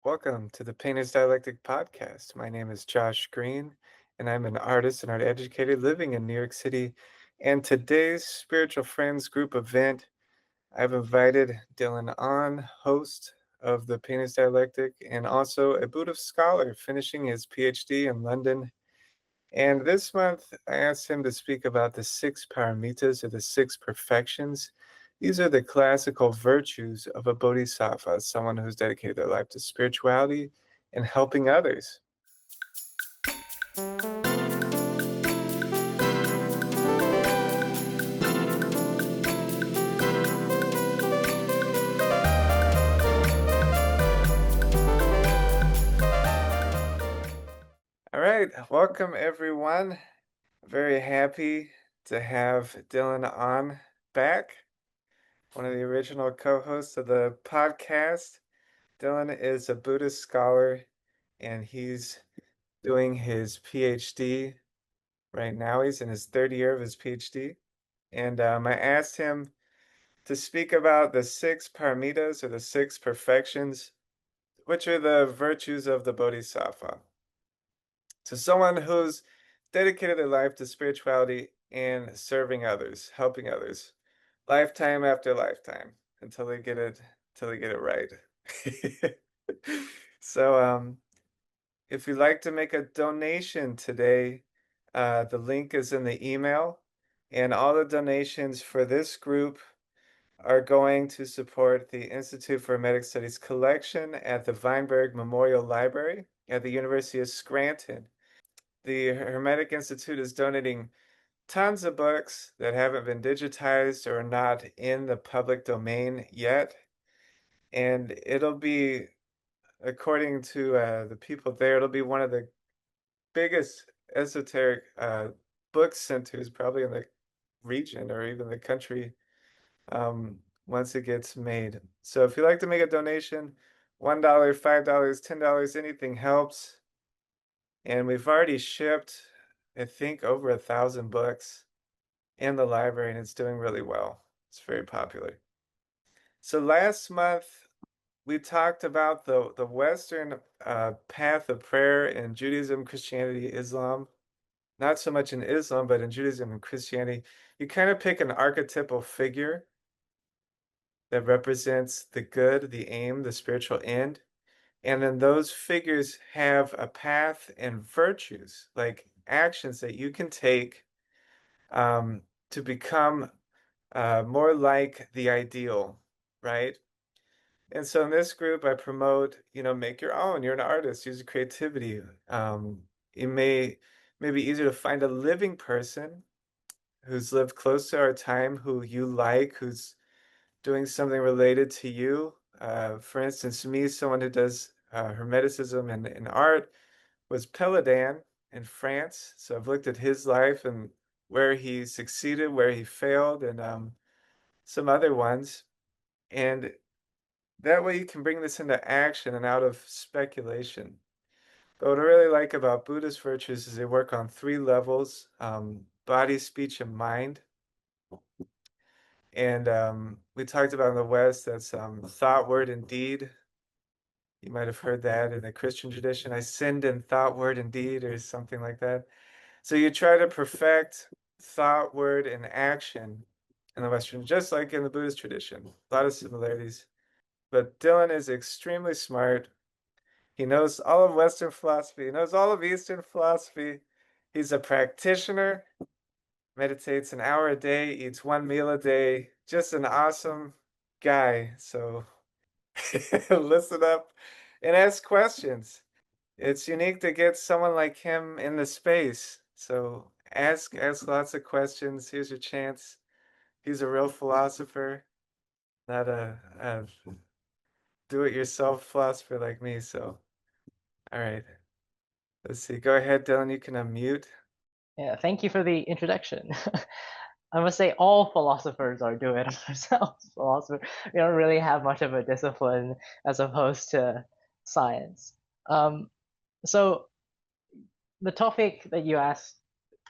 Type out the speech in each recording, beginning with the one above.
Welcome to the Painter's Dialectic Podcast. My name is Josh Green, and I'm an artist and art educator living in New York City. And today's Spiritual Friends group event, I've invited Dylan Ngan, host of the Painter's Dialectic, and also a Buddhist scholar finishing his PhD in London. And this month, I asked him to speak about the six Paramitas, or the six perfections. These are the classical virtues of a bodhisattva, someone who's dedicated their life to spirituality and helping others. All right, welcome everyone. Very happy to have Dylan on back, one of the original co-hosts of the podcast. Dylan is a Buddhist scholar, and he's doing his PhD right now. He's in his third year of his PhD. And I asked him to speak about the six paramitas, or the six perfections, which are the virtues of the bodhisattva. So someone who's dedicated their life to spirituality and serving others, helping others, lifetime after lifetime, until they get it right. So if you'd like to make a donation today, the link is in the email, and all the donations for this group are going to support the Institute for Hermetic Studies collection at the Weinberg Memorial Library at the University of Scranton. The Hermetic Institute is donating tons of books that haven't been digitized or are not in the public domain yet. And it'll be, according to the people there, it'll be one of the biggest esoteric book centers probably in the region or even the country once it gets made. So if you'd like to make a donation, $1, $5, $10, anything helps. And we've already shipped, I think, over 1,000 books in the library, and it's doing really well. It's very popular. So last month, we talked about the Western path of prayer in Judaism, Christianity, Islam. Not so much in Islam, but in Judaism and Christianity, you kind of pick an archetypal figure that represents the good, the aim, the spiritual end. And then those figures have a path and virtues, like actions that you can take to become more like the ideal, right? And so in this group, I promote, make your own. You're an artist, use creativity. It may be easier to find a living person who's lived close to our time, who you like, who's doing something related to you. For instance, me, someone who does Hermeticism and art, was Peladan in France. So I've looked at his life and where he succeeded, where he failed, and some other ones. And that way you can bring this into action and out of speculation. But what I really like about Buddhist virtues is they work on three levels: body, speech, and mind. And we talked about in the West, that's thought, word, and deed. You might have heard that in the Christian tradition. I sinned in thought, word, and deed, or something like that. So you try to perfect thought, word, and action in the Western, just like in the Buddhist tradition. A lot of similarities. But Dylan is extremely smart. He knows all of Western philosophy. He knows all of Eastern philosophy. He's a practitioner, meditates an hour a day, eats one meal a day. Just an awesome guy. So listen up and ask questions. It's unique to get someone like him in the space. So ask lots of questions. Here's your chance. He's a real philosopher, not a do-it-yourself philosopher like me. So, all right. Let's see. Go ahead, Dylan. You can unmute. Yeah, thank you for the introduction. I must say all philosophers are doing it themselves. Philosophers, we don't really have much of a discipline as opposed to science. Um, so the topic that you asked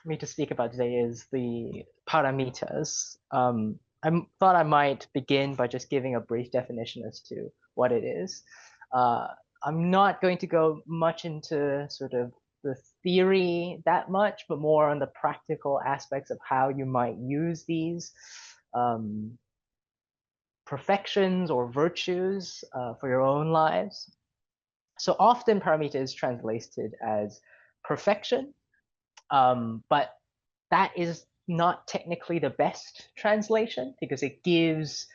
me to speak about today is the paramitas. Thought I might begin by just giving a brief definition as to what it is. I'm not going to go much into sort of the theory that much, but more on the practical aspects of how you might use these um, perfections or virtues for your own lives. So often paramita is translated as perfection, but that is not technically the best translation because it gives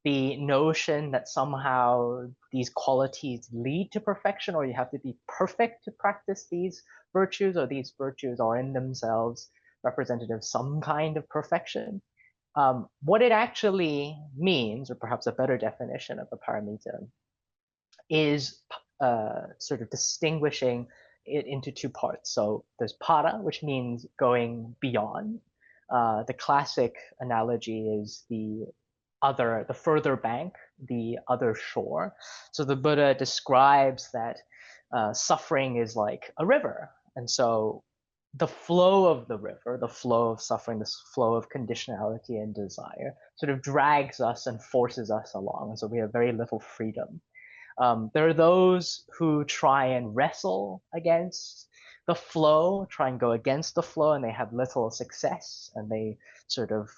the notion that somehow these qualities lead to perfection, or you have to be perfect to practice these virtues, or these virtues are in themselves representative of some kind of perfection. What it actually means, or perhaps a better definition of a paramita, is sort of distinguishing it into two parts. So there's para, which means going beyond. The classic analogy is the further bank, the other shore. So the Buddha describes that suffering is like a river. And so the flow of the river, the flow of suffering, this flow of conditionality and desire sort of drags us and forces us along. And so we have very little freedom. There are those who try and wrestle against the flow, try and go against the flow, and they have little success, and they sort of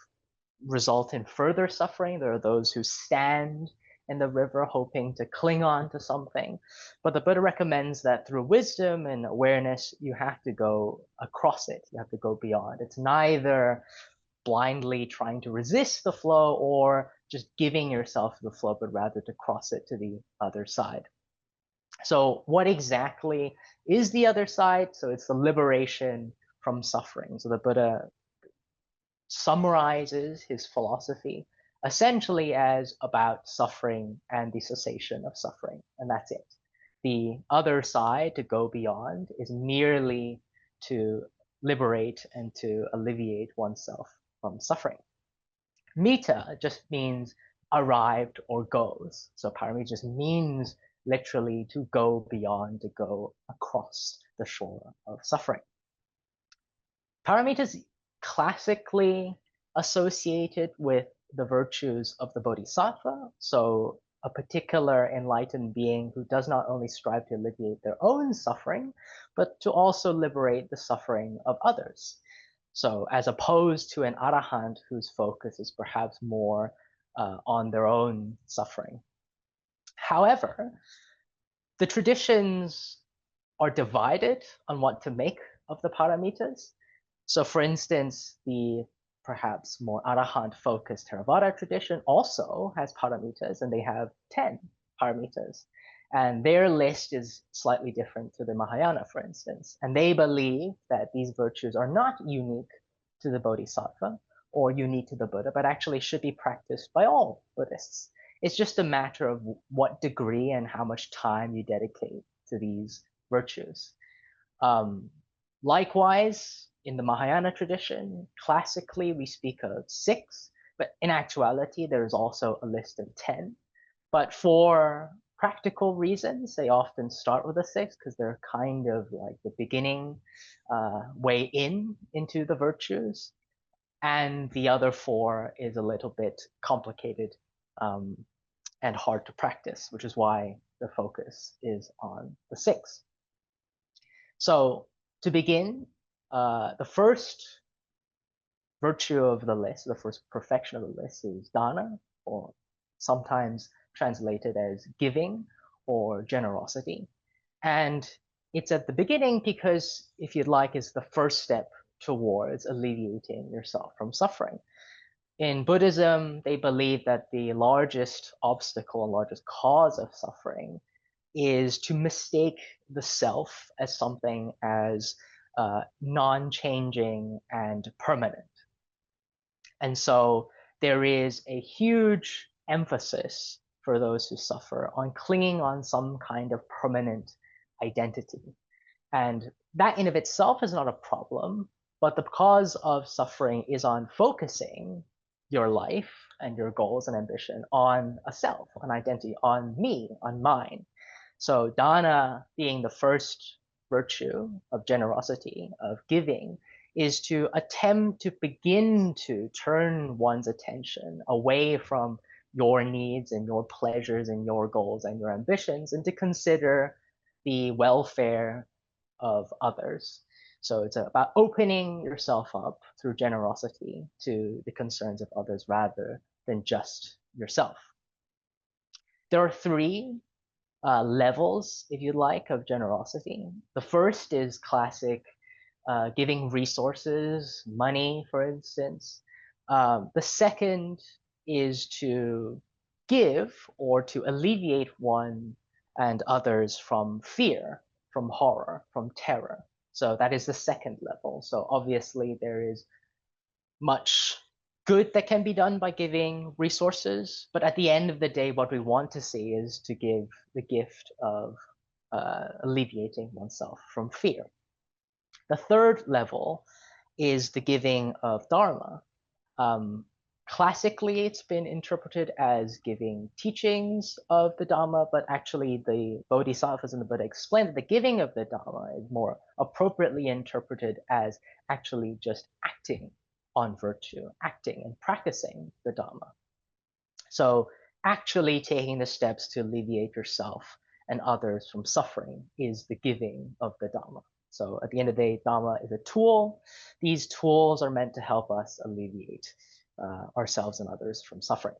result in further suffering. There are those who stand in the river hoping to cling on to something. But the Buddha recommends that through wisdom and awareness, you have to go across it, you have to go beyond. It's neither blindly trying to resist the flow or just giving yourself the flow, but rather to cross it to the other side. So, what exactly is the other side? So, it's the liberation from suffering. So, the Buddha summarizes his philosophy essentially as about suffering and the cessation of suffering, and that's it. The other side, to go beyond, is merely to liberate and to alleviate oneself from suffering. Mita just means arrived or goes. So paramita just means literally to go beyond, to go across the shore of suffering. Paramita is classically associated with the virtues of the bodhisattva. So a particular enlightened being who does not only strive to alleviate their own suffering, but to also liberate the suffering of others. So as opposed to an arahant whose focus is perhaps more on their own suffering. However, the traditions are divided on what to make of the paramitas. So, for instance, the perhaps more arahant focused Theravada tradition also has paramitas, and they have 10 paramitas. And their list is slightly different to the Mahayana, for instance. And they believe that these virtues are not unique to the Bodhisattva or unique to the Buddha, but actually should be practiced by all Buddhists. It's just a matter of what degree and how much time you dedicate to these virtues. Um, Likewise, in the Mahayana tradition, classically we speak of six, but in actuality, there's also a list of 10. But for practical reasons, they often start with a six because they're kind of like the beginning way into the virtues. And the other four is a little bit complicated um, and hard to practice, which is why the focus is on the six. So to begin, the first virtue of the list, the first perfection of the list is dana, or sometimes translated as giving or generosity. And it's at the beginning because, if you'd like, it's the first step towards alleviating yourself from suffering. In Buddhism, they believe that the largest obstacle and largest cause of suffering is to mistake the self as something as non-changing and permanent. And so there is a huge emphasis for those who suffer on clinging on some kind of permanent identity. And that in of itself is not a problem, but the cause of suffering is on focusing your life and your goals and ambition on a self, an identity, on me, on mine. So dana being the first virtue of generosity, of giving, is to attempt to begin to turn one's attention away from your needs and your pleasures and your goals and your ambitions, and to consider the welfare of others. So it's about opening yourself up through generosity to the concerns of others rather than just yourself. There are three levels, if you like, of generosity. The first is classic giving resources, money, for instance. The second is to give or to alleviate one and others from fear, from horror, from terror. So that is the second level. So obviously there is much good that can be done by giving resources, but at the end of the day, what we want to see is to give the gift of alleviating oneself from fear. The third level is the giving of dharma. Um, Classically, it's been interpreted as giving teachings of the Dhamma, but actually the Bodhisattvas and the Buddha explained that the giving of the Dhamma is more appropriately interpreted as actually just acting on virtue, acting and practicing the Dhamma. So actually taking the steps to alleviate yourself and others from suffering is the giving of the Dhamma. So at the end of the day, Dhamma is a tool. These tools are meant to help us alleviate ourselves and others from suffering.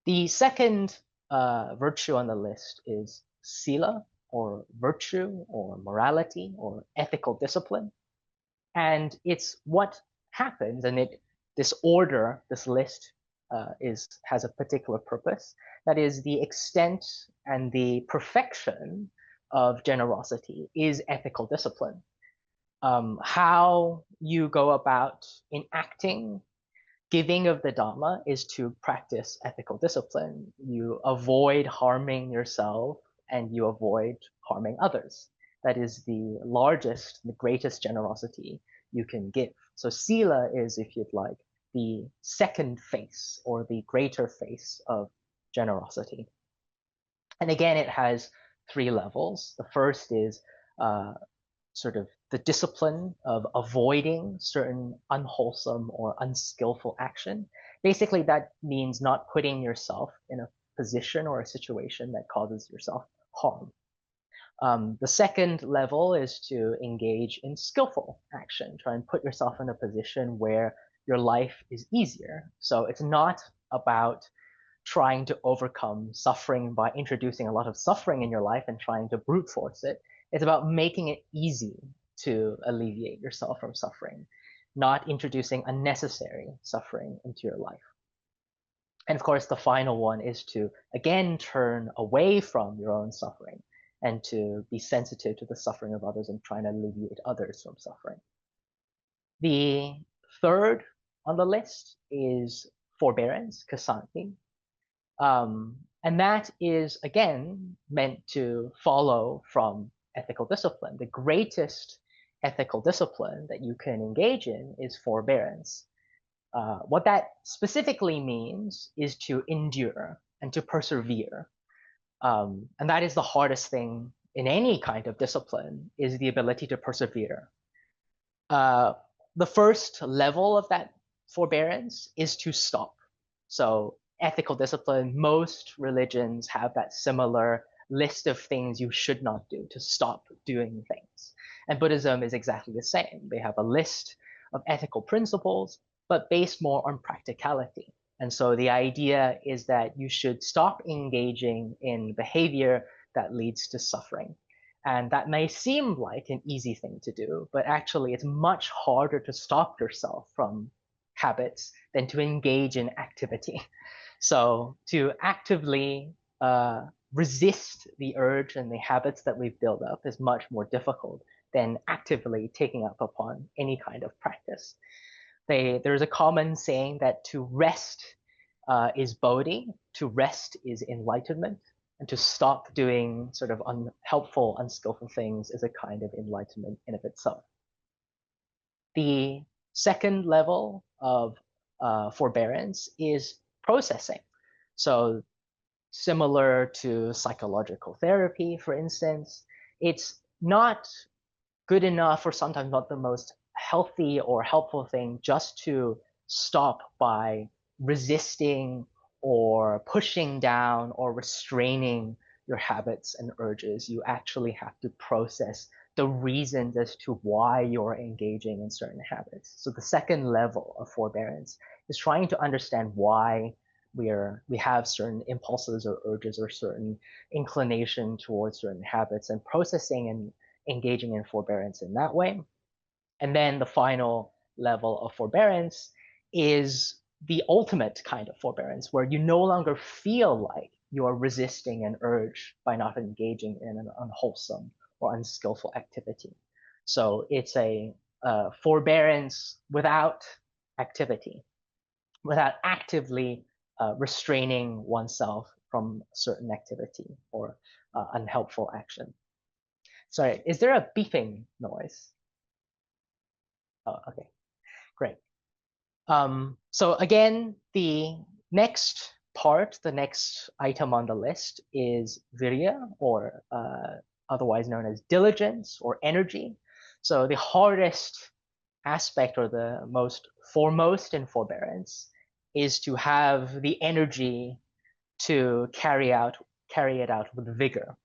The second virtue on the list is sila, or virtue, or morality, or ethical discipline. And it's what happens, and this order, this list has a particular purpose. That is, the extent and the perfection of generosity is ethical discipline. How you go about enacting giving of the Dhamma is to practice ethical discipline. You avoid harming yourself and you avoid harming others. That is the largest, the greatest generosity you can give. So sila is, if you'd like, the second face or the greater face of generosity. And again, it has three levels. The first is sort of the discipline of avoiding certain unwholesome or unskillful action. Basically, that means not putting yourself in a position or a situation that causes yourself harm. The second level is to engage in skillful action. Try and put yourself in a position where your life is easier. So it's not about trying to overcome suffering by introducing a lot of suffering in your life and trying to brute force it. It's about making it easy to alleviate yourself from suffering, not introducing unnecessary suffering into your life. And of course, the final one is to, again, turn away from your own suffering and to be sensitive to the suffering of others and trying to alleviate others from suffering. The third on the list is forbearance, ksanti. And that is, again, meant to follow from ethical discipline. The greatest ethical discipline that you can engage in is forbearance. What that specifically means is to endure and to persevere. And that is the hardest thing in any kind of discipline, is the ability to persevere. The first level of that forbearance is to stop. So ethical discipline, most religions have that similar list of things you should not do, to stop doing things. And Buddhism is exactly the same. They have a list of ethical principles, but based more on practicality. And so the idea is that you should stop engaging in behavior that leads to suffering. And that may seem like an easy thing to do, but actually it's much harder to stop yourself from habits than to engage in activity. So to actively resist the urge and the habits that we've built up is much more difficult than actively taking up upon any kind of practice. There's a common saying that to rest is bodhi, to rest is enlightenment, and to stop doing sort of unhelpful, unskillful things is a kind of enlightenment in of itself. The second level of forbearance is processing. So similar to psychological therapy, for instance, it's not good enough or sometimes not the most healthy or helpful thing just to stop by resisting or pushing down or restraining your habits and urges. You actually have to process the reasons as to why you're engaging in certain habits. So the second level of forbearance is trying to understand why we have certain impulses or urges or certain inclination towards certain habits, and processing and engaging in forbearance in that way. And then the final level of forbearance is the ultimate kind of forbearance, where you no longer feel like you are resisting an urge by not engaging in an unwholesome or unskillful activity. So it's a forbearance without activity, without actively restraining oneself from certain activity or unhelpful action. Sorry, is there a beeping noise? Oh, okay, great. So again, the next part, the next item on the list is virya, or otherwise known as diligence or energy. So the hardest aspect, or the most foremost in forbearance, is to have the energy to carry it out with vigor.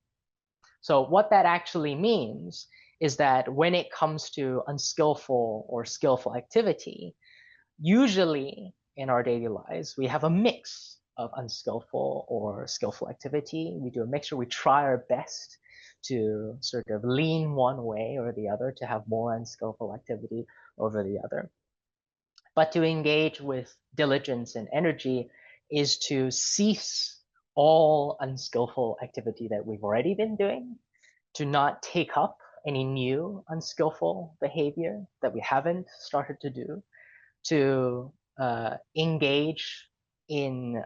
So what that actually means is that when it comes to unskillful or skillful activity, usually in our daily lives, we have a mix of unskillful or skillful activity. We do a mixture. We try our best to sort of lean one way or the other, to have more unskillful activity over the other. But to engage with diligence and energy is to cease all unskillful activity that we've already been doing, to not take up any new unskillful behavior that we haven't started to do, to engage in,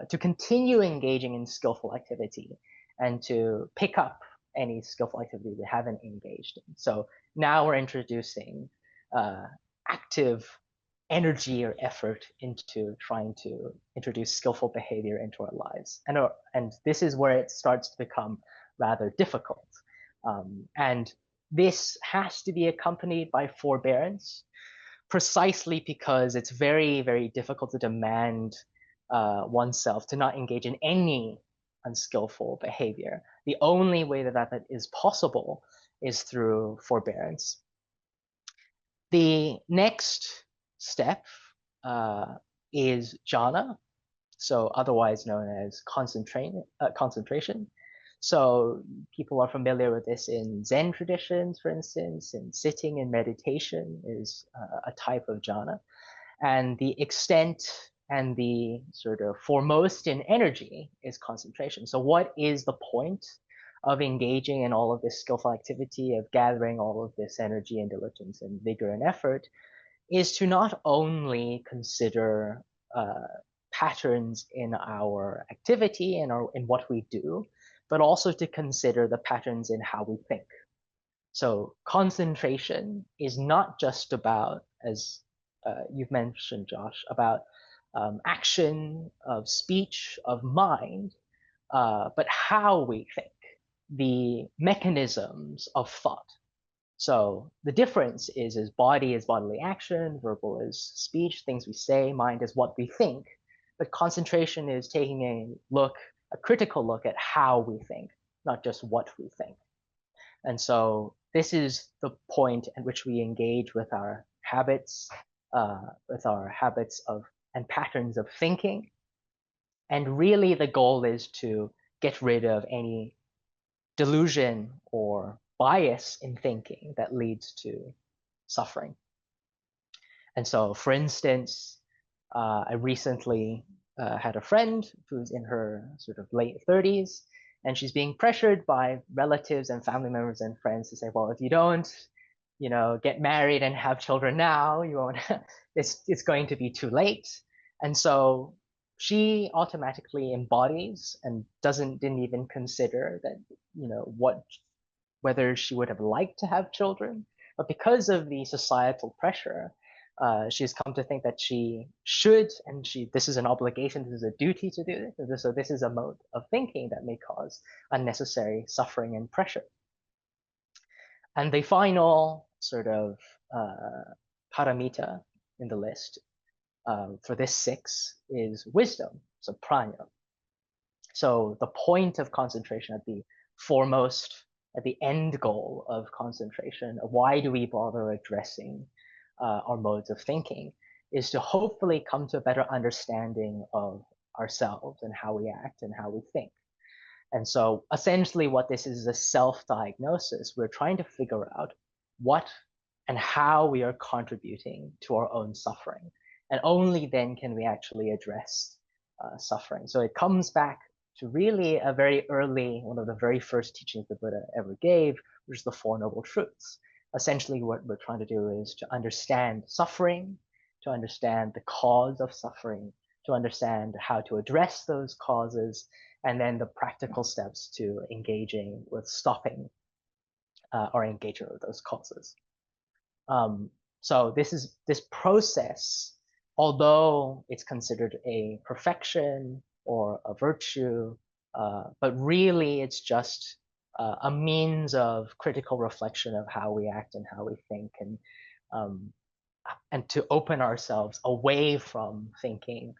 to continue engaging in skillful activity, and to pick up any skillful activity we haven't engaged in. So now we're introducing active energy or effort into trying to introduce skillful behavior into our lives. And this is where it starts to become rather difficult. And this has to be accompanied by forbearance, precisely because it's very, very difficult to demand oneself to not engage in any unskillful behavior. The only way that is possible is through forbearance. The next step is jhana, so otherwise known as concentration. So people are familiar with this in Zen traditions, for instance, and sitting in meditation is a type of jhana. And the extent and the sort of foremost in energy is concentration. So what is the point of engaging in all of this skillful activity, of gathering all of this energy and diligence and vigor and effort, is to not only consider patterns in our activity and in what we do, but also to consider the patterns in how we think. So concentration is not just about, as you've mentioned, Josh, about action of speech, of mind, but how we think, the mechanisms of thought. So the difference is body is bodily action, verbal is speech, things we say, mind is what we think. But concentration is taking a critical look at how we think, not just what we think. And so this is the point at which we engage with our habits, of and patterns of thinking. And really the goal is to get rid of any delusion or bias in thinking that leads to suffering. And so, for instance, I recently had a friend who's in her sort of late 30s, and she's being pressured by relatives and family members and friends to say, well, if you don't, get married and have children now, you won't, it's going to be too late. And so she automatically embodies and didn't even consider that, whether she would have liked to have children, but because of the societal pressure, she's come to think that she should, and this is an obligation, this is a duty to do this. So this is a mode of thinking that may cause unnecessary suffering and pressure. And the final sort of paramita in the list for this 6 is wisdom. so prana. So the point of concentration at the foremost, at the end goal of concentration, why do we bother addressing our modes of thinking, is to hopefully come to a better understanding of ourselves and how we act and how we think. And so essentially what this is a self-diagnosis. We're trying to figure out what and how we are contributing to our own suffering. And only then can we actually address suffering. So it comes back to really a very early, one of the very first teachings the Buddha ever gave, which is the Four Noble Truths. Essentially what we're trying to do is to understand suffering, to understand the cause of suffering, to understand how to address those causes, and then the practical steps to engaging with stopping or engaging with those causes. Um, so this process, although it's considered a perfection or a virtue, but really it's just a means of critical reflection of how we act and how we think, um, and to open ourselves away from thinking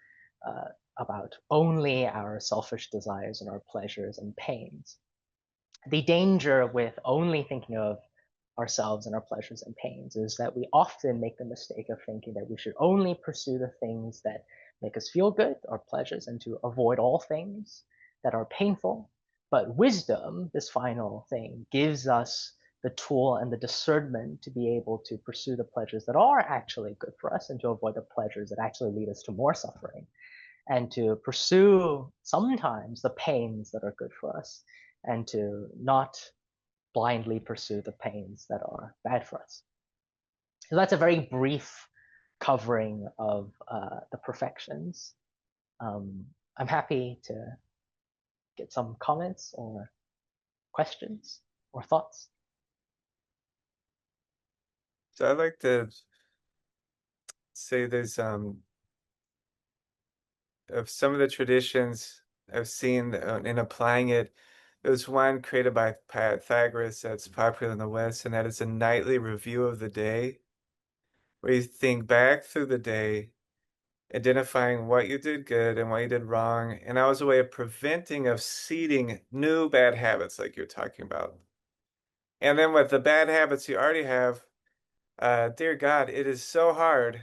about only our selfish desires and our pleasures and pains. The danger with only thinking of ourselves and our pleasures and pains is that we often make the mistake of thinking that we should only pursue the things that make us feel good, our pleasures, and to avoid all things that are painful. But wisdom, this final thing, gives us the tool and the discernment to be able to pursue the pleasures that are actually good for us and to avoid the pleasures that actually lead us to more suffering, and to pursue sometimes the pains that are good for us and to not blindly pursue the pains that are bad for us. So that's a very brief covering of the perfections. I'm happy to get some comments or questions or thoughts. So I'd like to say there's of some of the traditions I've seen in applying it. There's one created by Pythagoras that's popular in the West, and that is a nightly review of the day, where you think back through the day, identifying what you did good and what you did wrong. And that was a way of preventing of seeding new bad habits like you're talking about. And then with the bad habits you already have, dear God, it is so hard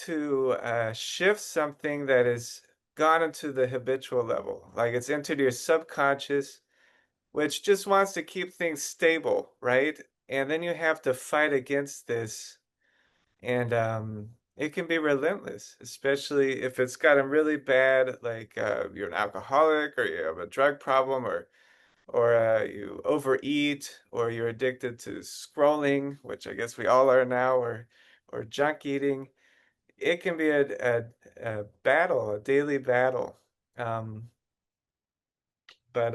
to shift something that is gone into the habitual level. Like it's entered your subconscious, which just wants to keep things stable, right? And then you have to fight against this. And it can be relentless, especially if it's gotten really bad, like you're an alcoholic or you have a drug problem or you overeat or you're addicted to scrolling, which I guess we all are now, or junk eating. It can be a battle, a daily battle. Um, but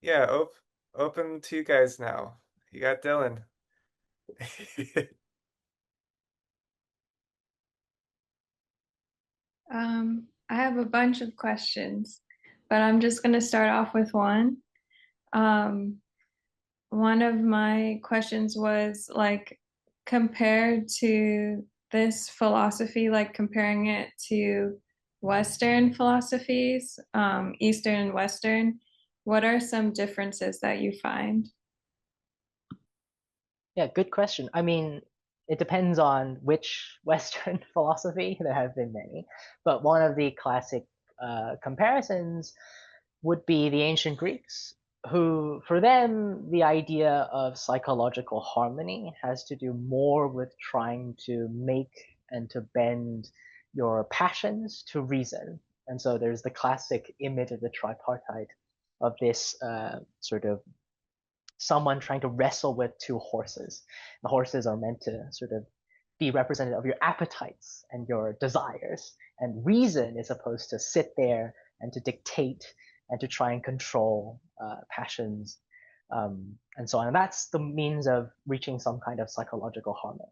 yeah, open to you guys now. You got Dylan. I have a bunch of questions, but I'm just going to start off with one. Um, one of my questions was like compared to this philosophy, like comparing it to Western philosophies, Eastern and Western, what are some differences that you find? Yeah, good question. I mean, it depends on which Western philosophy. There have been many, but one of the classic comparisons would be the ancient Greeks, who, for them, the idea of psychological harmony has to do more with trying to make and to bend your passions to reason. And so there's the classic image of the tripartite of this sort of someone trying to wrestle with two horses. The horses are meant to sort of be representative of your appetites and your desires, and reason is supposed to sit there and to dictate and to try and control passions, and so on. And that's the means of reaching some kind of psychological harmony.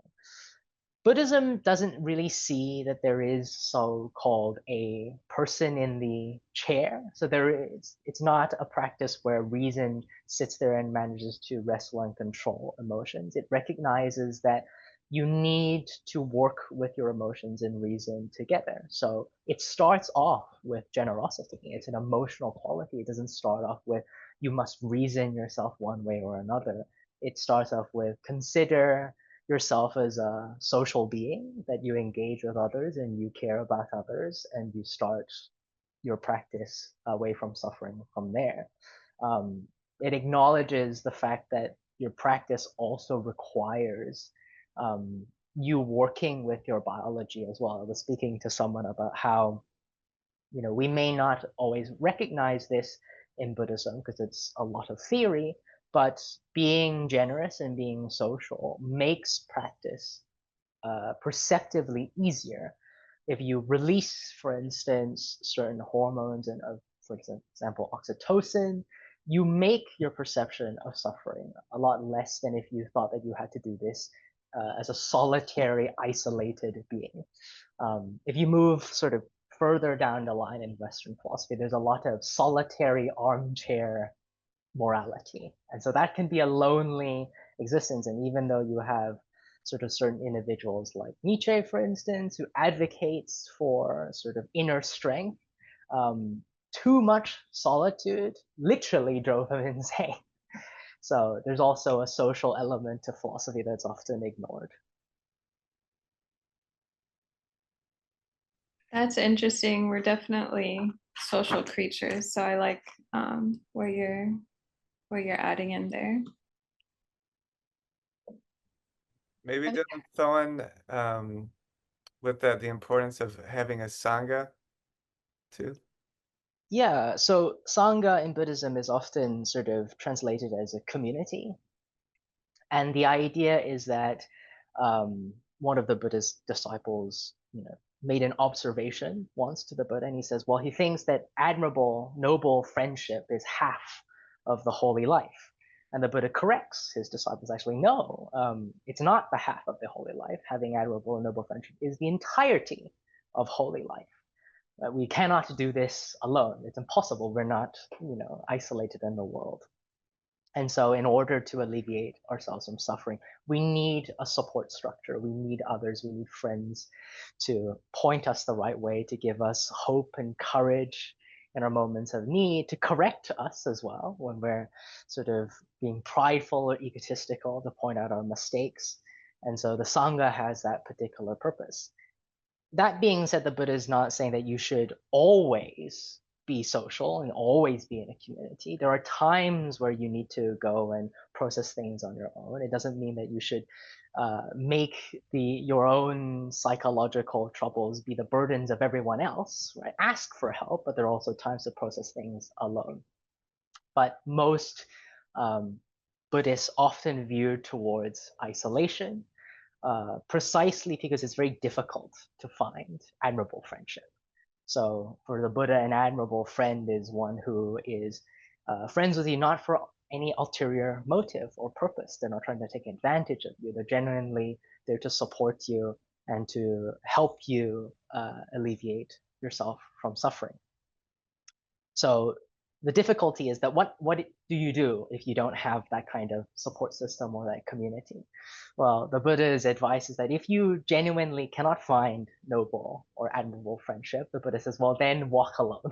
Buddhism doesn't really see that there is so-called a person in the chair. So it's not a practice where reason sits there and manages to wrestle and control emotions. It recognizes that you need to work with your emotions and reason to get there. So it starts off with generosity. It's an emotional quality. It doesn't start off with you must reason yourself one way or another. It starts off with consider yourself as a social being, that you engage with others and you care about others, and you start your practice away from suffering from there. Um, it acknowledges the fact that your practice also requires um, you working with your biology as well. I was speaking to someone about how, we may not always recognize this in Buddhism because it's a lot of theory, but being generous and being social makes practice perceptively easier. If you release, for instance, certain hormones and for example, oxytocin, you make your perception of suffering a lot less than if you thought that you had to do this as a solitary, isolated being. If you move sort of further down the line in Western philosophy, there's a lot of solitary armchair morality. And so that can be a lonely existence. And even though you have sort of certain individuals like Nietzsche, for instance, who advocates for sort of inner strength, too much solitude literally drove him insane. So there's also a social element to philosophy that's often ignored. That's interesting. We're definitely social creatures, so I like where you're adding in there. Maybe Dylan throw in with that the importance of having a sangha too. Yeah, so Sangha in Buddhism is often sort of translated as a community. And the idea is that one of the Buddhist disciples, made an observation once to the Buddha, and he says, well, he thinks that admirable, noble friendship is half of the holy life. And the Buddha corrects his disciples, actually, no, it's not the half of the holy life. Having admirable and noble friendship is the entirety of holy life. We cannot do this alone. It's impossible. We're not, isolated in the world. And so, in order to alleviate ourselves from suffering, we need a support structure. We need others. We need friends to point us the right way, to give us hope and courage in our moments of need, to correct us as well when we're sort of being prideful or egotistical, to point out our mistakes. And so, the Sangha has that particular purpose. That being said, the Buddha is not saying that you should always be social and always be in a community. There are times where you need to go and process things on your own. It doesn't mean that you should make your own psychological troubles be the burdens of everyone else, right? Ask for help, but there are also times to process things alone. But most Buddhists often veer towards isolation, precisely because it's very difficult to find admirable friendship. So for the Buddha, an admirable friend is one who is friends with you not for any ulterior motive or purpose. They're not trying to take advantage of you. They're genuinely there to support you and to help you alleviate yourself from suffering. So the difficulty is that what do you do if you don't have that kind of support system or that community? Well, the Buddha's advice is that if you genuinely cannot find noble or admirable friendship, the Buddha says, well, then walk alone.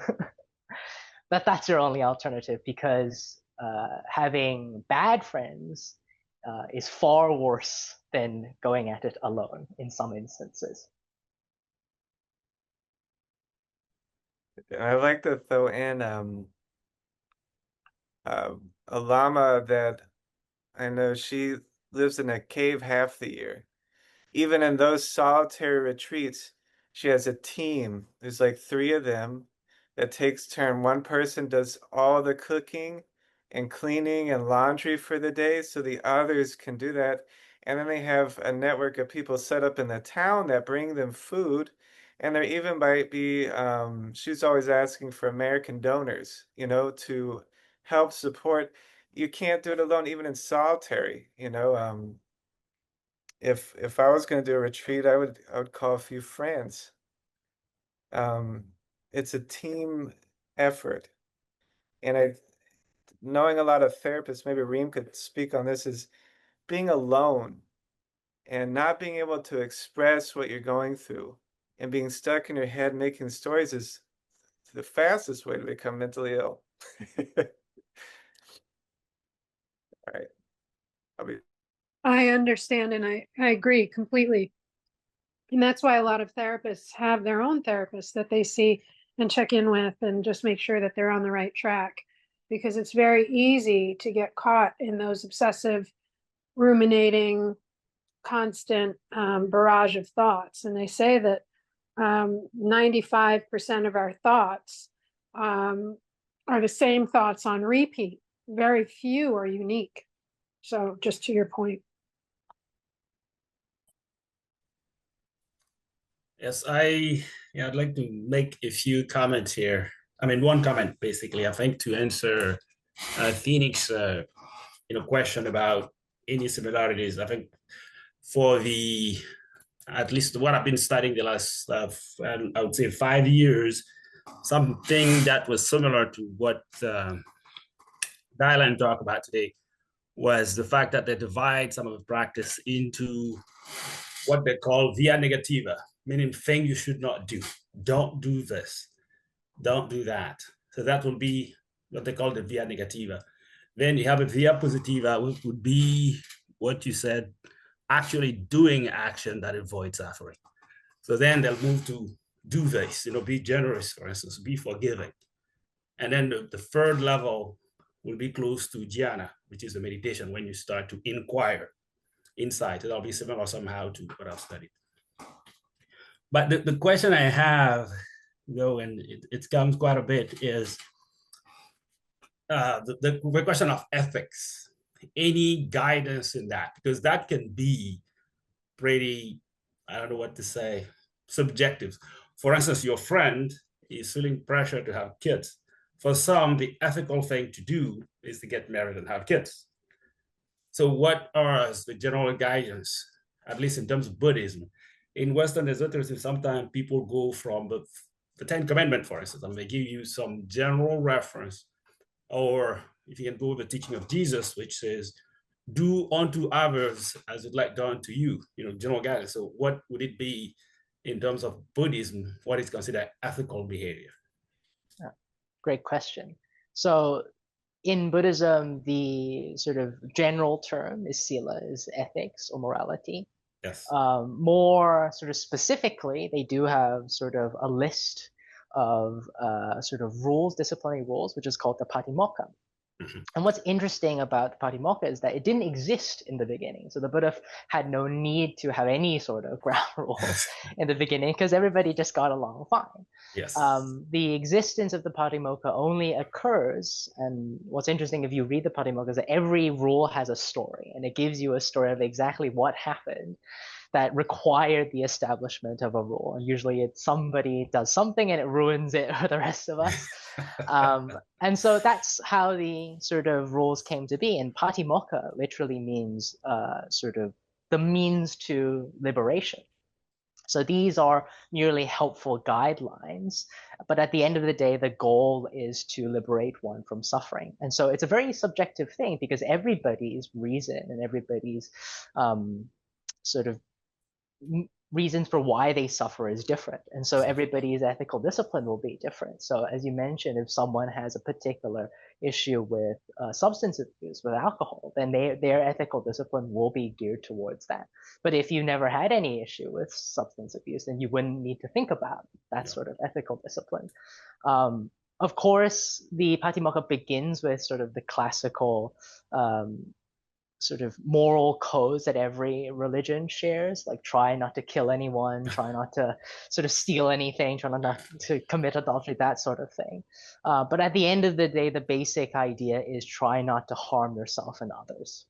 That's your only alternative, because having bad friends is far worse than going at it alone in some instances. I like to throw in a lama that I know she lives in a cave half the year. Even in those solitary retreats, she has a team. There's like three of them that takes turn. One person does all the cooking and cleaning and laundry for the day, so the others can do that. And then they have a network of people set up in the town that bring them food. And there even might be, she's always asking for American donors, to help support. You can't do it alone, even in solitary, if I was going to do a retreat, I would call a few friends. Um, it's a team effort, and knowing a lot of therapists, maybe Reem could speak on this, is being alone and not being able to express what you're going through and being stuck in your head making stories is the fastest way to become mentally ill. All right. I understand and I agree completely. And that's why a lot of therapists have their own therapists that they see and check in with and just make sure that they're on the right track. Because it's very easy to get caught in those obsessive, ruminating, constant barrage of thoughts. And they say that 95% of our thoughts are the same thoughts on repeat. Very few are unique. So just to your point. Yes, I'd like to make a few comments here. I mean, one comment basically. I think to answer Phoenix's question about any similarities. I think for at least what I've been studying the last I would say 5 years, something that was similar to what Dylan talked about today was the fact that they divide some of the practice into what they call via negativa, meaning thing you should not do. Don't do this. Don't do that. So that will be what they call the via negativa. Then you have a via positiva, which would be what you said, actually doing action that avoids suffering. So then they'll move to do this, be generous, for instance, be forgiving. And then the third level will be close to jhana, which is the meditation when you start to inquire inside. It'll be similar somehow to what I've studied. But the question I have, though, and it comes quite a bit, is the question of ethics. Any guidance in that? Because that can be pretty, I don't know what to say, subjective. For instance, your friend is feeling pressure to have kids. For some, the ethical thing to do is to get married and have kids. So what are the general guidance, at least in terms of Buddhism? In Western esotericism, sometimes people go from the Ten Commandments, for instance, and they give you some general reference, or if you can go with the teaching of Jesus, which says, do unto others as you'd like done to you, general guidance. So what would it be in terms of Buddhism? What is considered ethical behavior? Great question. So in Buddhism, the sort of general term is sila, is ethics or morality. Yes. More sort of specifically, they do have sort of a list of sort of rules, disciplinary rules, which is called the Patimokkha. Mm-hmm. And what's interesting about the Patimokkha is that it didn't exist in the beginning. So the Buddha had no need to have any sort of ground rules in the beginning because everybody just got along fine. Yes. The existence of the Patimokkha only occurs, and what's interesting if you read the Patimokkha is that every rule has a story, and it gives you a story of exactly what happened that required the establishment of a rule. And usually it's somebody does something and it ruins it for the rest of us. And so that's how the sort of rules came to be. And Patimokkha literally means sort of the means to liberation. So these are merely helpful guidelines, but at the end of the day, the goal is to liberate one from suffering. And so it's a very subjective thing because everybody's reason and everybody's sort of reasons for why they suffer is different. And so everybody's ethical discipline will be different. So as you mentioned, if someone has a particular issue with substance abuse, with alcohol, then their ethical discipline will be geared towards that. But if you never had any issue with substance abuse, then you wouldn't need to think about that sort of ethical discipline. Of course, the Patimokkha begins with sort of the classical sort of moral codes that every religion shares, like try not to kill anyone, try not to sort of steal anything, try not to commit adultery, that sort of thing. But at the end of the day, the basic idea is try not to harm yourself and others.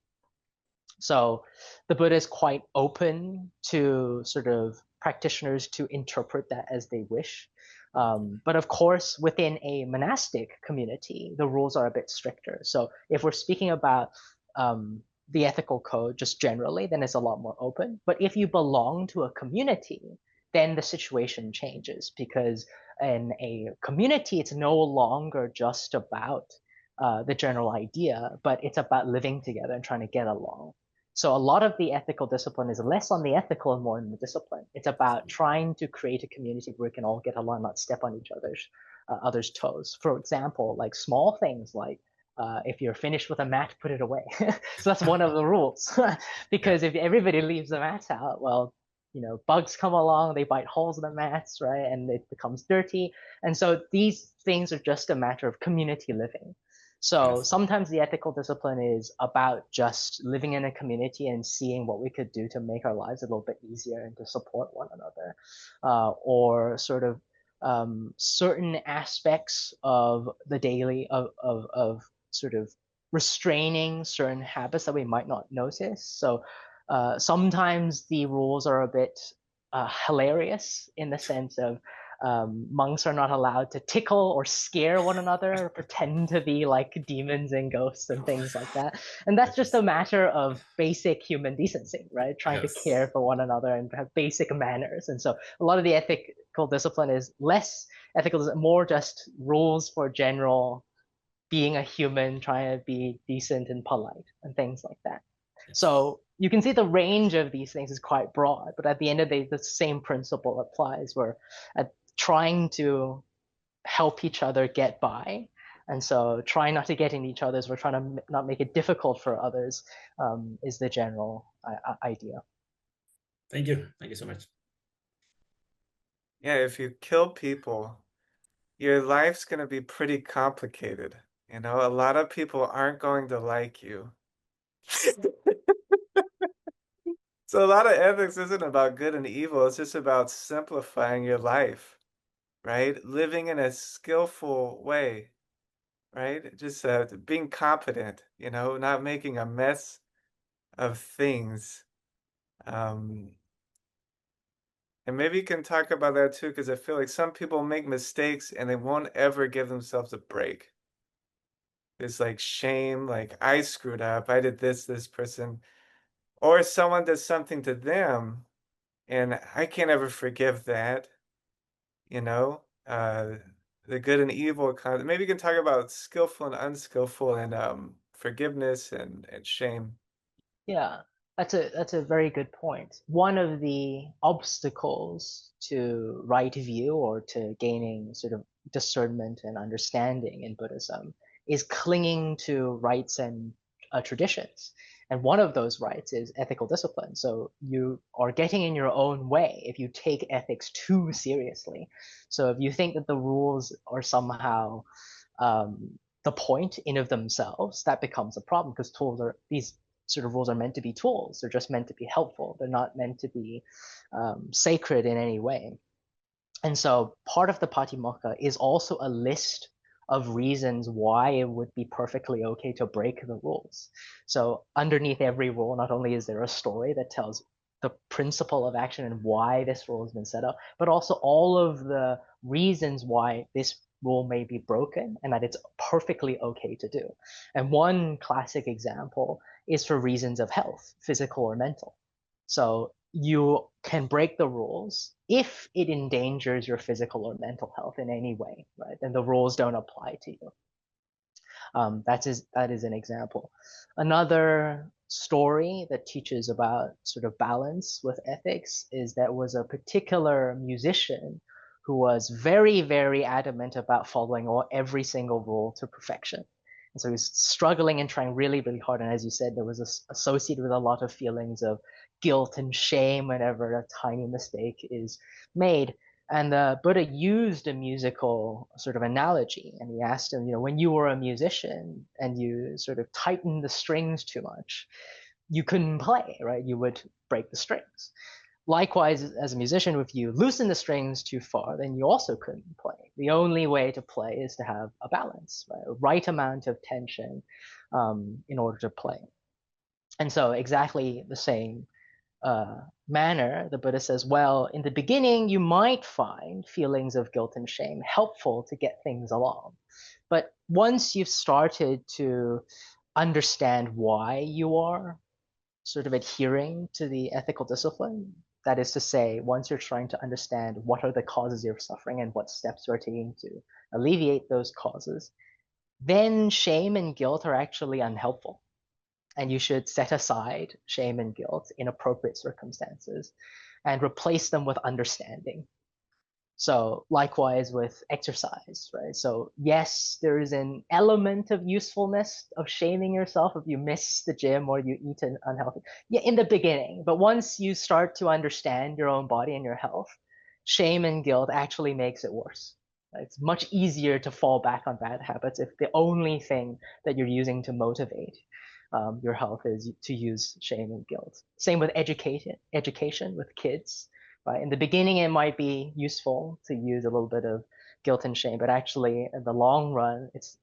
So the Buddha is quite open to sort of practitioners to interpret that as they wish. But of course, within a monastic community, the rules are a bit stricter. So if we're speaking about the ethical code just generally, then it's a lot more open. But if you belong to a community, then the situation changes because in a community, it's no longer just about the general idea, but it's about living together and trying to get along. So a lot of the ethical discipline is less on the ethical and more on the discipline. It's about trying to create a community where we can all get along, not step on each other's toes. For example, like small things like if you're finished with a mat, put it away. So that's one of the rules. Because if everybody leaves the mat out, well, bugs come along, they bite holes in the mats, right? And it becomes dirty. And so these things are just a matter of community living. So sometimes the ethical discipline is about just living in a community and seeing what we could do to make our lives a little bit easier and to support one another, or sort of certain aspects of the daily of sort of restraining certain habits that we might not notice. So sometimes the rules are a bit hilarious in the sense of monks are not allowed to tickle or scare one another or pretend to be like demons and ghosts and things like that. And that's just a matter of basic human decency, right? Trying to care for one another and have basic manners. And so a lot of the ethical discipline is less ethical, more just rules for general being a human, trying to be decent and polite and things like that. So you can see the range of these things is quite broad, but at the end of the day, the same principle applies. We're trying to help each other get by. And so trying not to get in each other's, we're trying to not make it difficult for others, is the general idea. Thank you. Thank you so much. Yeah, if you kill people, your life's going to be pretty complicated. A lot of people aren't going to like you. So a lot of ethics isn't about good and evil. It's just about simplifying your life, right? Living in a skillful way, right? Just being competent, not making a mess of things. And maybe you can talk about that too, because I feel like some people make mistakes and they won't ever give themselves a break. There's like shame, like I screwed up, I did this person, or someone does something to them, and I can't ever forgive that, you know? The good and evil maybe you can talk about skillful and unskillful and forgiveness and shame. Yeah, that's a very good point. One of the obstacles to right view or to gaining sort of discernment and understanding in Buddhism is clinging to rites and traditions. And one of those rites is ethical discipline. So you are getting in your own way if you take ethics too seriously. So if you think that the rules are somehow the point in of themselves, that becomes a problem because these sort of rules are meant to be tools. They're just meant to be helpful. They're not meant to be sacred in any way. And so part of the Patimokkha is also a list of reasons why it would be perfectly okay to break the rules. So underneath every rule, not only is there a story that tells the principle of action and why this rule has been set up, but also all of the reasons why this rule may be broken and that it's perfectly okay to do. And one classic example is for reasons of health, physical or mental. So you can break the rules if it endangers your physical or mental health in any way, right? Then the rules don't apply to you. That is an example. Another story that teaches about sort of balance with ethics is there was a particular musician who was very, very adamant about following every single rule to perfection. And so he was struggling and trying really, really hard. And as you said, there was associated with a lot of feelings of guilt and shame whenever a tiny mistake is made. And the Buddha used a musical sort of analogy, and he asked him, when you were a musician and you sort of tightened the strings too much, you couldn't play, right? You would break the strings. Likewise, as a musician, if you loosen the strings too far, then you also couldn't play. The only way to play is to have a balance, right? A right amount of tension in order to play. And so exactly the same manner, the Buddha says, well, in the beginning, you might find feelings of guilt and shame helpful to get things along. But once you've started to understand why you are sort of adhering to the ethical discipline, that is to say, once you're trying to understand what are the causes of suffering and what steps you're taking to alleviate those causes, then shame and guilt are actually unhelpful. And you should set aside shame and guilt in appropriate circumstances and replace them with understanding. So likewise with exercise, right? So yes, there is an element of usefulness of shaming yourself if you miss the gym or you eat an unhealthy. Yeah, in the beginning, but once you start to understand your own body and your health, shame and guilt actually makes it worse. It's much easier to fall back on bad habits if the only thing that you're using to motivate your health is to use shame and guilt. Same with education with kids. Right? In the beginning, it might be useful to use a little bit of guilt and shame, but actually, in the long run, it's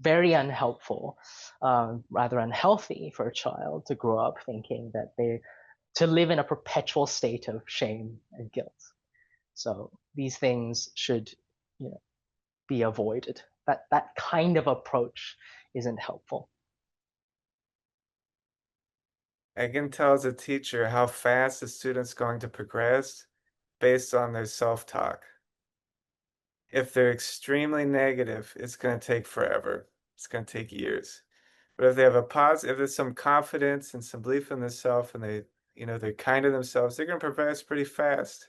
very unhelpful, rather unhealthy for a child to grow up thinking that to live in a perpetual state of shame and guilt. So these things should, be avoided. That kind of approach isn't helpful. I can tell as a teacher how fast a student's going to progress based on their self-talk. If they're extremely negative, it's going to take forever. It's going to take years. But if they have if there's some confidence and some belief in themselves and they're kind to themselves, they're going to progress pretty fast.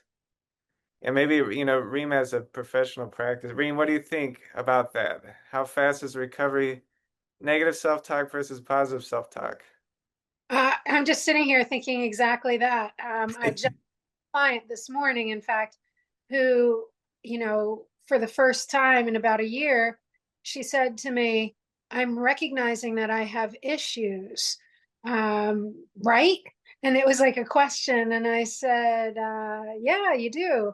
And maybe, Reem has a professional practice. Reem, what do you think about that? How fast is recovery, negative self-talk versus positive self-talk? I'm just sitting here thinking exactly that. I just had a client this morning, in fact, who, for the first time in about a year, she said to me, I'm recognizing that I have issues, right? And it was like a question. And I said, yeah, you do.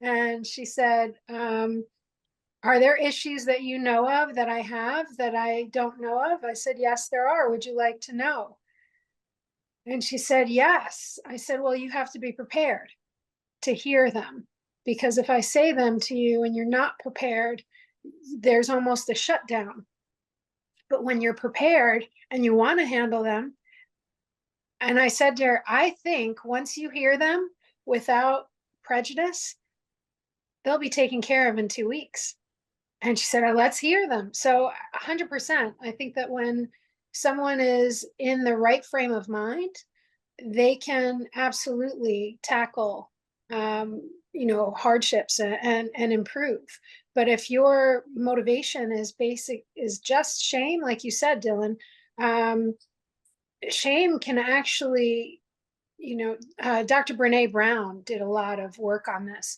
And she said, are there issues that you know of that I have that I don't know of? I said, yes, there are. Would you like to know? And she said, yes. I said, well, you have to be prepared to hear them, because if I say them to you and you're not prepared, there's almost a shutdown. But when you're prepared and you want to handle them, and I said to her, I think once you hear them without prejudice, they'll be taken care of in 2 weeks. And she said, oh, let's hear them. So 100%. I think that when someone is in the right frame of mind, they can absolutely tackle hardships and improve. But if your motivation is just shame, like you said, Dylan, shame can actually, Dr. Brene Brown did a lot of work on this.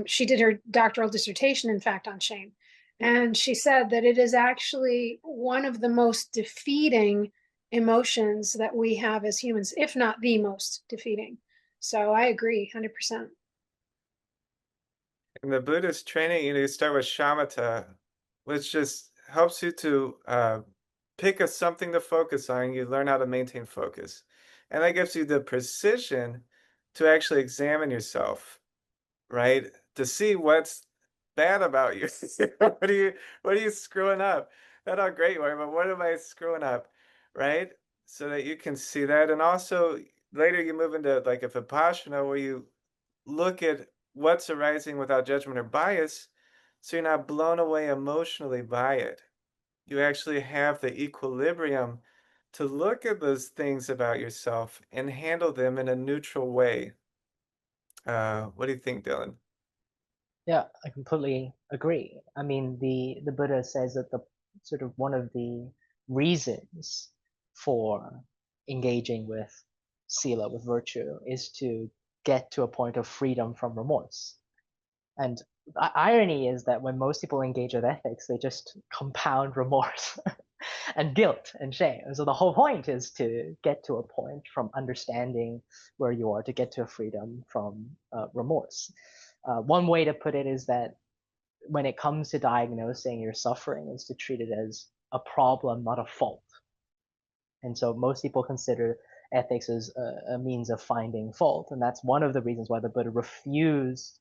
She did her doctoral dissertation, in fact, on shame. And she said that it is actually one of the most defeating emotions that we have as humans, if not the most defeating. So I agree 100%. In the Buddhist training, you start with shamatha, which just helps you to pick something to focus on. You learn how to maintain focus. And that gives you the precision to actually examine yourself, right? To see what's bad about you. What are you screwing up? Not how great you are, but what am I screwing up, right? So that you can see that. And also later you move into like a vipassana where you look at what's arising without judgment or bias, so you're not blown away emotionally by it. You actually have the equilibrium to look at those things about yourself and handle them in a neutral way. What do you think, Dylan? Yeah, I completely agree. I mean, the Buddha says that the sort of one of the reasons for engaging with sila, with virtue, is to get to a point of freedom from remorse. And the irony is that when most people engage with ethics, they just compound remorse and guilt and shame. And so the whole point is to get to a point from understanding where you are to get to a freedom from remorse. One way to put it is that when it comes to diagnosing your suffering, is to treat it as a problem, not a fault. And so most people consider ethics as a means of finding fault, and that's one of the reasons why the Buddha refused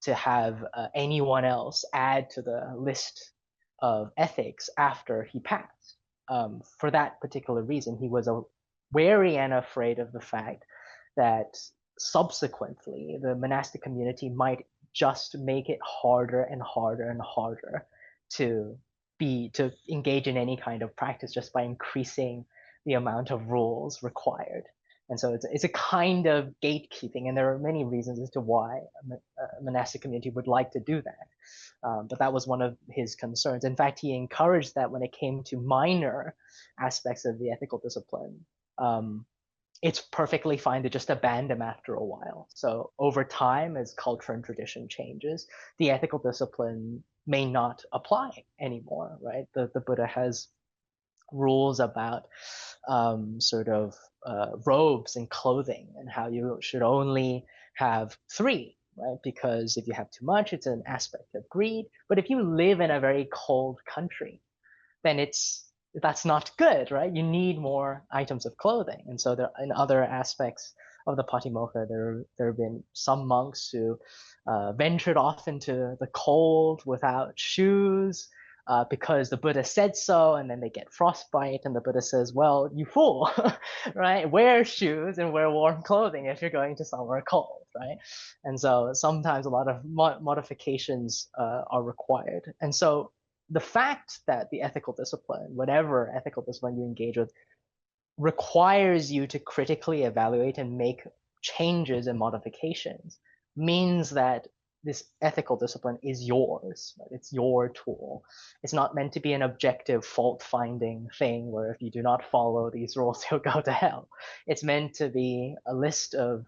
to have anyone else add to the list of ethics after he passed. For that particular reason, he was wary and afraid of the fact that subsequently the monastic community might just make it harder and harder and harder to engage in any kind of practice just by increasing the amount of rules required. And so it's a kind of gatekeeping, and there are many reasons as to why a monastic community would like to do that. But that was one of his concerns. In fact, he encouraged that when it came to minor aspects of the ethical discipline. It's perfectly fine to just abandon them after a while. So over time, as culture and tradition changes, the ethical discipline may not apply anymore, right? The Buddha has rules about robes and clothing, and how you should only have 3, right? Because if you have too much, it's an aspect of greed. But if you live in a very cold country, then that's not good, right? You need more items of clothing. And so there, in other aspects of the Patimokkha, there have been some monks who ventured off into the cold without shoes because the Buddha said so, and then they get frostbite, and the Buddha says, well, you fool, right? Wear shoes and wear warm clothing if you're going to somewhere cold, right? And so sometimes a lot of modifications are required. And so the fact that the ethical discipline, whatever ethical discipline you engage with, requires you to critically evaluate and make changes and modifications means that this ethical discipline is yours. Right? It's your tool. It's not meant to be an objective fault-finding thing where if you do not follow these rules, you'll go to hell. It's meant to be a list of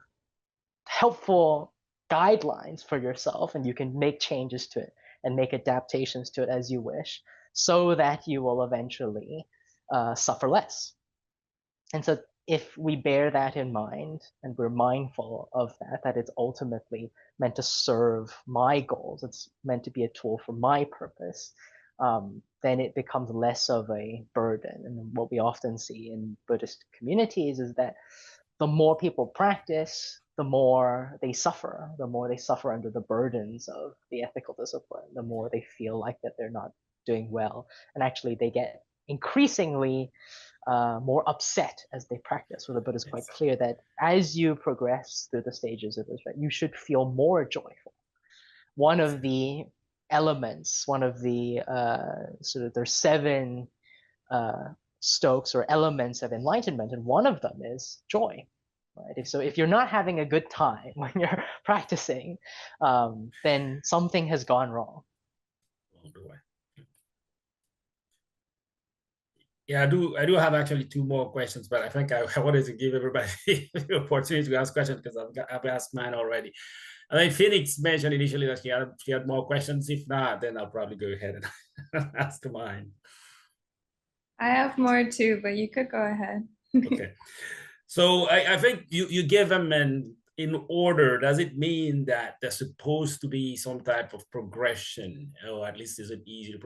helpful guidelines for yourself, and you can make changes to it and make adaptations to it as you wish, so that you will eventually suffer less. And so if we bear that in mind, and we're mindful of that it's ultimately meant to serve my goals, it's meant to be a tool for my purpose, then it becomes less of a burden. And what we often see in Buddhist communities is that the more people practice, the more they suffer under the burdens of the ethical discipline, the more they feel like that they're not doing well. And actually they get increasingly more upset as they practice. So the Buddha is quite clear that as you progress through the stages of this, right, you should feel more joyful. One of the elements, one of the there's 7 stokes or elements of enlightenment, and one of them is joy. Right? So if you're not having a good time when you're practicing, then something has gone wrong. Yeah, I do have actually 2 more questions, but I think I wanted to give everybody the opportunity to ask questions because I've asked mine already. I think Phoenix mentioned initially that she had more questions. If not, then I'll probably go ahead and ask mine. I have more too, but you could go ahead. Okay. So I think you give them in order. Does it mean that there's supposed to be some type of progression, or at least is it easy to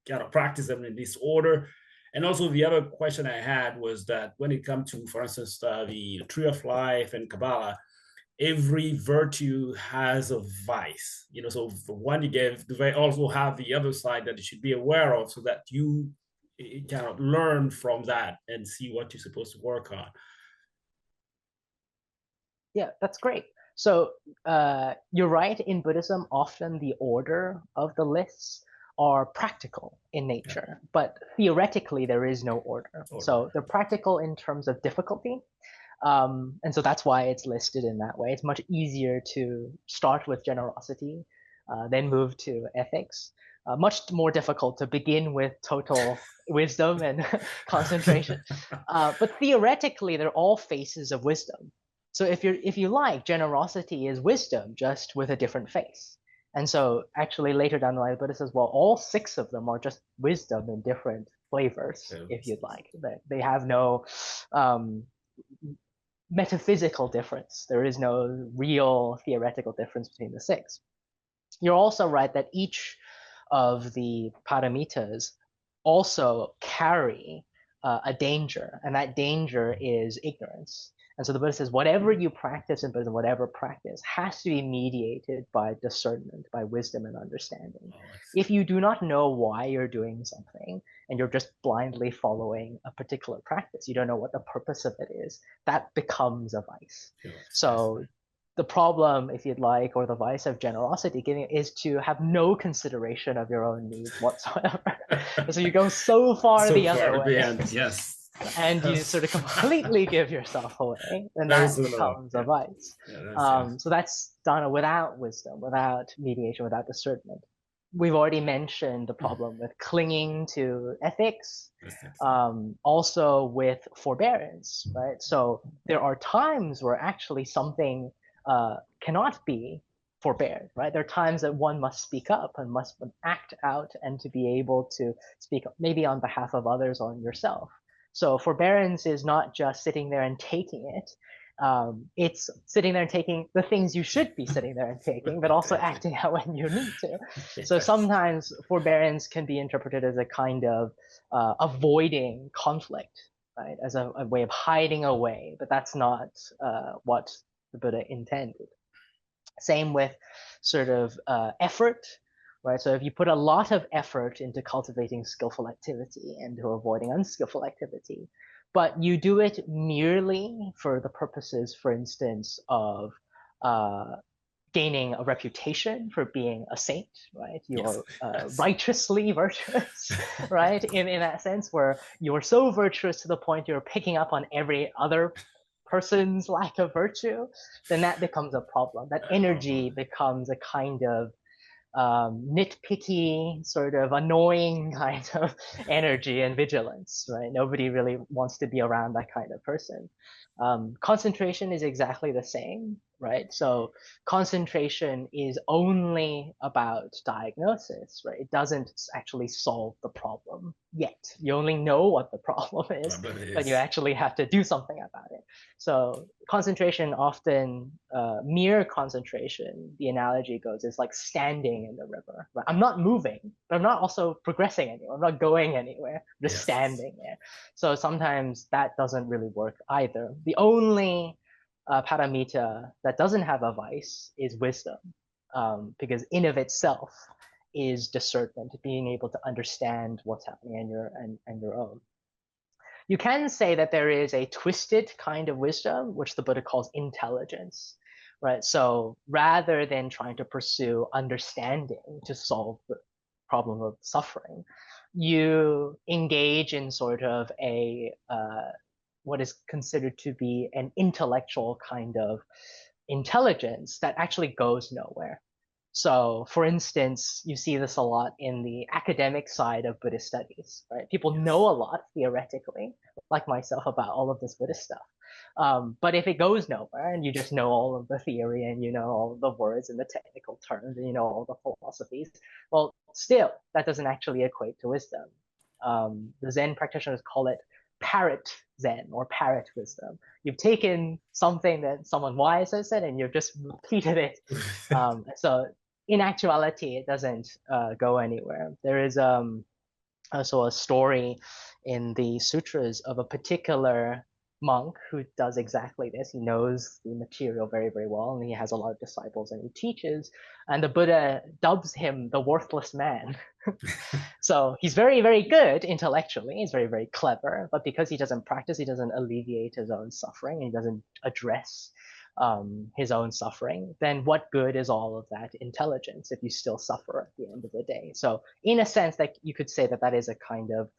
kind of practice them in this order? And also the other question I had was that when it comes to, for instance, the Tree of Life and Kabbalah, every virtue has a vice. So the one you gave, they also have the other side that you should be aware of, so that you kind of learn from that and see what you're supposed to work on. Yeah, that's great. So you're right. In Buddhism, often the order of the lists are practical in nature, but theoretically there is no order. So they're practical in terms of difficulty. And so that's why it's listed in that way. It's much easier to start with generosity, then move to ethics. Much more difficult to begin with total wisdom and concentration. But theoretically, they're all faces of wisdom. So if you like, generosity is wisdom, just with a different face. And so actually later down the line, the Buddha says, well, all 6 of them are just wisdom in different flavors, if you'd like. They have no metaphysical difference. There is no real theoretical difference between the 6. You're also right that each of the paramitas also carry a danger, and that danger is ignorance. And so the Buddha says, whatever you practice in Buddhism, whatever practice, has to be mediated by discernment, by wisdom and understanding. If you do not know why you're doing something, and you're just blindly following a particular practice, you don't know what the purpose of it is, that becomes a vice. So the problem, if you'd like, or the vice of generosity giving, is to have no consideration of your own needs whatsoever. So you go so far the other way. Yes. and you sort of completely give yourself away, then that becomes a vice. So that's done without wisdom, without mediation, without discernment. We've already mentioned the problem with clinging to ethics, also with forbearance, right? So there are times where actually something cannot be forbeared, right? There are times that one must speak up and must act out and to be able to speak maybe on behalf of others or yourself. So forbearance is not just sitting there and taking it. It's sitting there and taking the things you should be sitting there and taking, but also acting out when you need to. So sometimes forbearance can be interpreted as a kind of avoiding conflict, right? As a way of hiding away, but that's not what the Buddha intended. Same with sort of effort, right? So if you put a lot of effort into cultivating skillful activity and to avoiding unskillful activity, but you do it merely for the purposes, for instance, of gaining a reputation for being a saint, right? You're righteously virtuous, right? In that sense, where you're so virtuous to the point you're picking up on every other person's lack of virtue, then that becomes a problem. That energy becomes a kind of nitpicky, sort of annoying kind of energy and vigilance, right? Nobody really wants to be around that kind of person. Concentration is exactly the same, right? So concentration is only about diagnosis, right? It doesn't actually solve the problem yet. You only know what the problem is, but you actually have to do something about it. So concentration often, mere concentration, the analogy goes, is like standing in the river. Right? I'm not moving, but I'm not also progressing anywhere. I'm not going anywhere. I'm just standing there. So sometimes that doesn't really work either. The only paramita that doesn't have a vice is wisdom, because in of itself is discernment, being able to understand what's happening in your own. You can say that there is a twisted kind of wisdom, which the Buddha calls intelligence, right? So rather than trying to pursue understanding to solve the problem of suffering, you engage in sort of a what is considered to be an intellectual kind of intelligence that actually goes nowhere. So, for instance, you see this a lot in the academic side of Buddhist studies, right? People know a lot theoretically, like myself, about all of this Buddhist stuff. But if it goes nowhere and you just know all of the theory and you know all the words and the technical terms and you know all the philosophies, well, still, that doesn't actually equate to wisdom. The Zen practitioners call it parrot Zen or parrot wisdom. You've taken something that someone wise has said and you've just repeated it. So in actuality, it doesn't go anywhere. There is also a story in the sutras of a particular monk who does exactly this. He knows the material very, very well, and he has a lot of disciples, and he teaches. And the Buddha dubs him the worthless man. So he's very, very good intellectually. He's very, very clever, but because he doesn't practice, he doesn't alleviate his own suffering. He doesn't address his own suffering. Then what good is all of that intelligence if you still suffer at the end of the day? So in a sense, that you could say that that is a kind of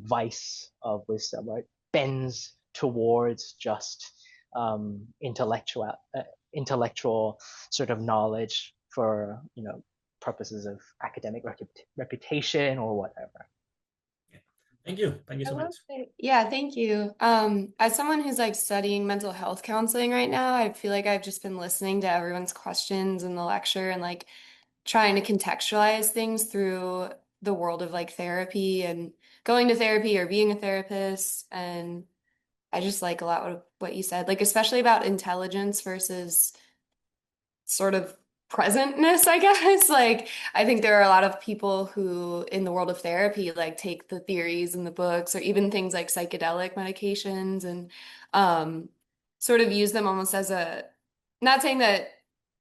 vice of wisdom, where it bends towards just intellectual sort of knowledge for purposes of academic reputation or whatever. Thank you so much. Yeah, thank you. As someone who's like studying mental health counseling right now, I feel like I've just been listening to everyone's questions in the lecture and like trying to contextualize things through the world of like therapy and going to therapy or being a therapist. And I just like a lot of what you said, like especially about intelligence versus sort of presentness, I guess. Like, I think there are a lot of people who in the world of therapy, like take the theories in the books or even things like psychedelic medications and sort of use them almost as not saying that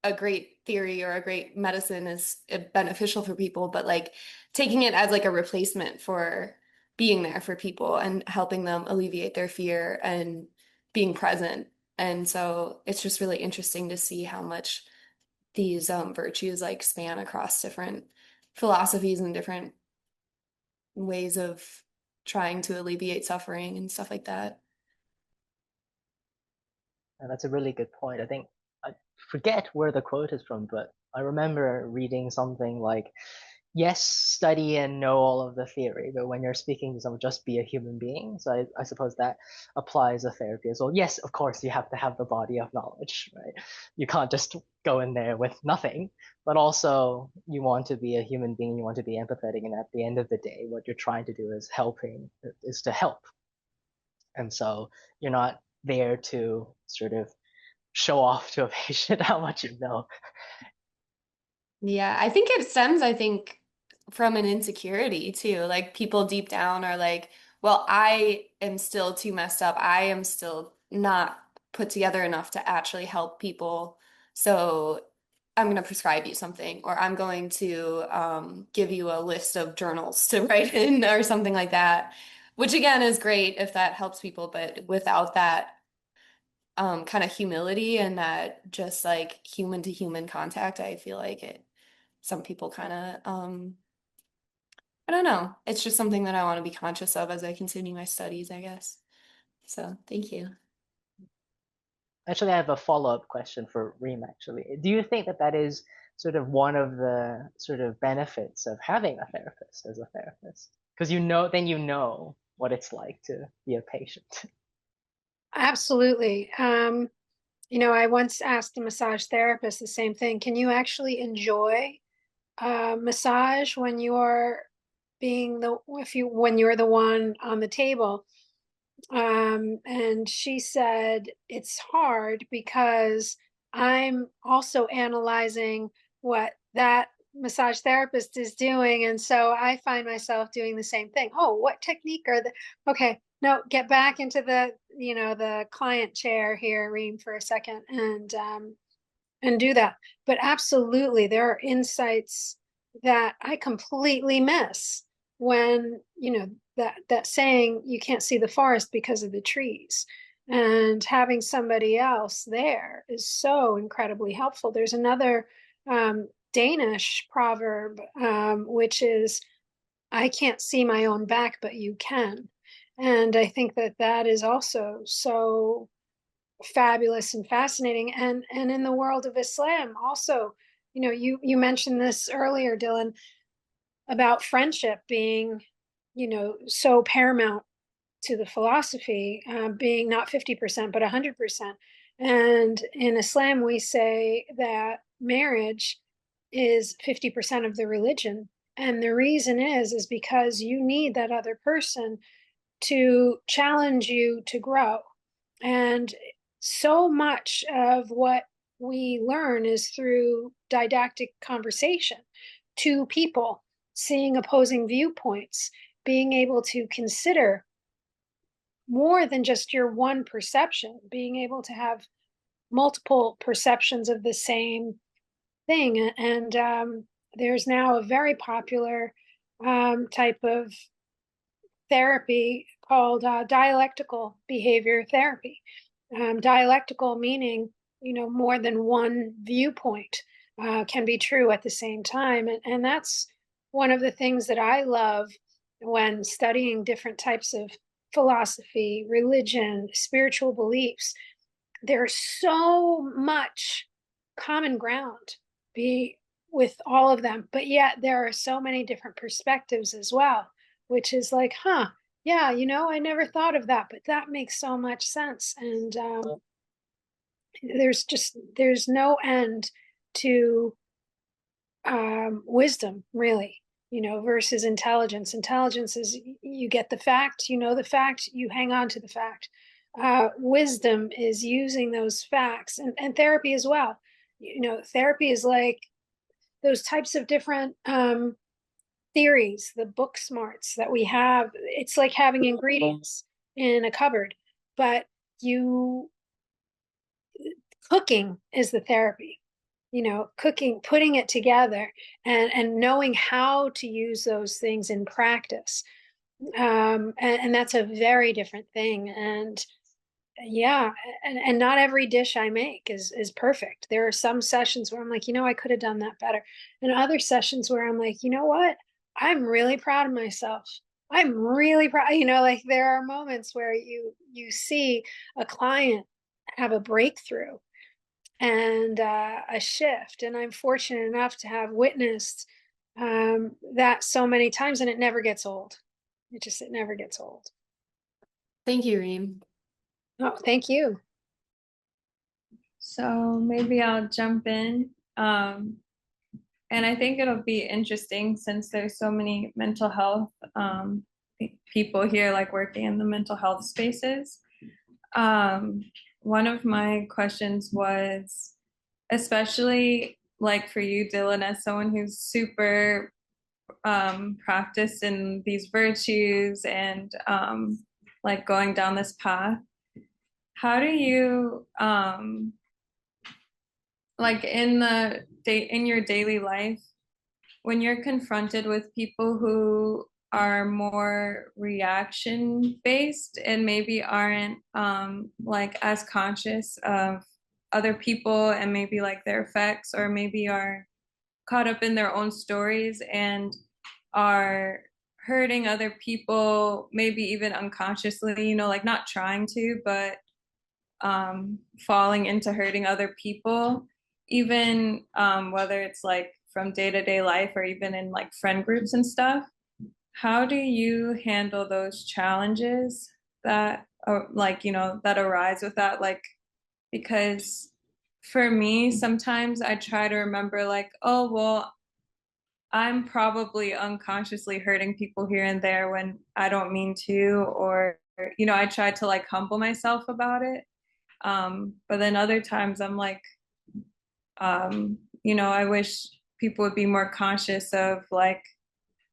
a great theory or a great medicine is beneficial for people, but like taking it as like a replacement for being there for people and helping them alleviate their fear and being present. And so it's just really interesting to see how much these virtues like span across different philosophies and different ways of trying to alleviate suffering and stuff like that. And that's a really good point. I think I forget where the quote is from, but I remember reading something like, yes, study and know all of the theory, but when you're speaking to someone, just be a human being. So I suppose that applies to therapy as well. Yes, of course, you have to have the body of knowledge, right? You can't just go in there with nothing, but also you want to be a human being, you want to be empathetic, and at the end of the day, what you're trying to do is to help. And so you're not there to sort of show off to a patient how much you know. Yeah, I think it stems, from an insecurity too. Like people deep down are like, well, I am still too messed up. I am still not put together enough to actually help people. So I'm going to prescribe you something, or I'm going to give you a list of journals to write in, or something like that, which again is great if that helps people, but without that kind of humility and that just like human to human contact, I feel like some people kind of, I don't know. It's just something that I want to be conscious of as I continue my studies, I guess. So thank you. Actually, I have a follow-up question for Reem, actually. Do you think that that is sort of one of the sort of benefits of having a therapist as a therapist? Because then you know what it's like to be a patient. Absolutely. I once asked a massage therapist the same thing. Can you actually enjoy massage when you're when you're the one on the table? And she said it's hard because I'm also analyzing what that massage therapist is doing. And so I find myself doing the same thing. Oh, what technique are the, okay, no, get back into the client chair here, Reem, for a second and do that. But absolutely, there are insights that I completely miss when, that saying, you can't see the forest because of the trees. And having somebody else there is so incredibly helpful. There's another Danish proverb, which is, I can't see my own back, but you can. And I think that is also so fabulous and fascinating. And in the world of Islam also, you mentioned this earlier, Dylan, about friendship being, so paramount to the philosophy, being not 50% but 100%. And in Islam we say that marriage is 50% of the religion, and the reason is because you need that other person to challenge you to grow. And so much of what we learn is through didactic conversation, two people seeing opposing viewpoints, being able to consider more than just your one perception, being able to have multiple perceptions of the same thing. And there's now a very popular type of therapy called dialectical behavior therapy. Dialectical meaning, more than one viewpoint can be true at the same time. And that's one of the things that I love when studying different types of philosophy, religion, spiritual beliefs. There's so much common ground with all of them, but yet there are so many different perspectives as well, which is like, yeah, I never thought of that, but that makes so much sense. And there's no end to wisdom, really, versus intelligence. Intelligence is you get the fact, the fact, you hang on to the fact. Wisdom is using those facts, and therapy as well. Therapy is like those types of different theories, the book smarts that we have. It's like having ingredients in a cupboard, but cooking is the therapy. Cooking, putting it together and knowing how to use those things in practice. And that's a very different thing. And yeah, and not every dish I make is perfect. There are some sessions where I'm like, I could have done that better. And other sessions where I'm like, you know what? I'm really proud of myself. I'm really proud. Like there are moments where you see a client have a breakthrough and a shift, and I'm fortunate enough to have witnessed that so many times, and it never gets old. It never gets old. Thank you, Reem. Oh, thank you. So maybe I'll jump in. And I think it'll be interesting since there's so many mental health people here, like working in the mental health spaces. One of my questions was, especially like for you, Dylan, as someone who's super practiced in these virtues and like going down this path, how do you like in your daily life, when you're confronted with people who are more reaction based and maybe aren't like as conscious of other people and maybe like their effects, or maybe are caught up in their own stories and are hurting other people, maybe even unconsciously, like not trying to, but falling into hurting other people, even whether it's like from day-to-day life or even in like friend groups and stuff. How do you handle those challenges that like that arise with that? Like, because for me sometimes I try to remember like, oh well, I'm probably unconsciously hurting people here and there when I don't mean to, or I try to like humble myself about it. But then other times I'm like, I wish people would be more conscious of like,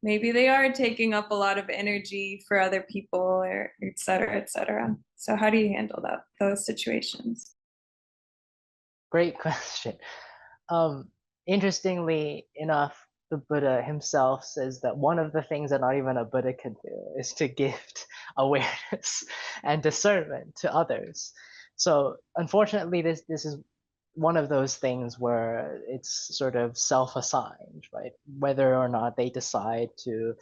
maybe they are taking up a lot of energy for other people, or et cetera, et cetera. So how do you handle those situations? Great question. Interestingly enough, the Buddha himself says that one of the things that not even a Buddha can do is to gift awareness and discernment to others. So unfortunately, this is one of those things where it's sort of self-assigned, right? Whether or not they decide to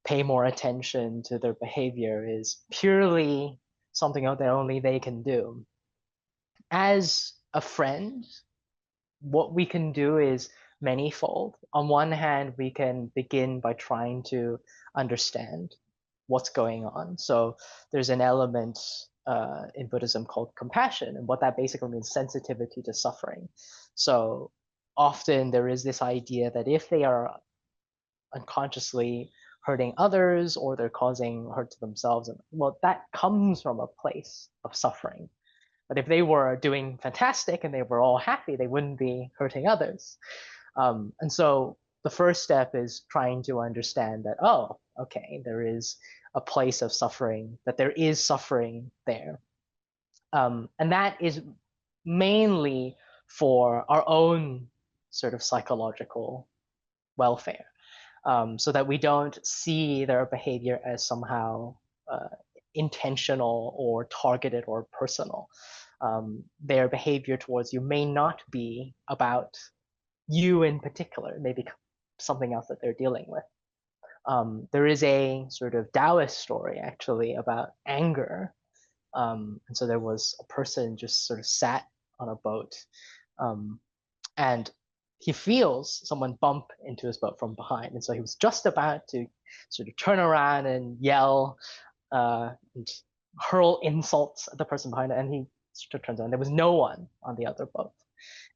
pay more attention to their behavior is purely something that only they can do. As a friend, what we can do is manyfold. On one hand, we can begin by trying to understand what's going on. So there's an element in Buddhism called compassion, and what that basically means, sensitivity to suffering. So often there is this idea that if they are unconsciously hurting others or they're causing hurt to themselves, well, that comes from a place of suffering. But if they were doing fantastic and they were all happy, they wouldn't be hurting others. And so the first step is trying to understand that, oh, okay, there is a place of suffering, that there is suffering there. And that is mainly for our own sort of psychological welfare, so that we don't see their behavior as somehow intentional or targeted or personal. Their behavior towards you may not be about you in particular, maybe something else that they're dealing with. There is a sort of Taoist story actually about anger. And so there was a person just sort of sat on a boat, and he feels someone bump into his boat from behind. And so he was just about to sort of turn around and yell and hurl insults at the person behind it. And he sort of turns around. There was no one on the other boat.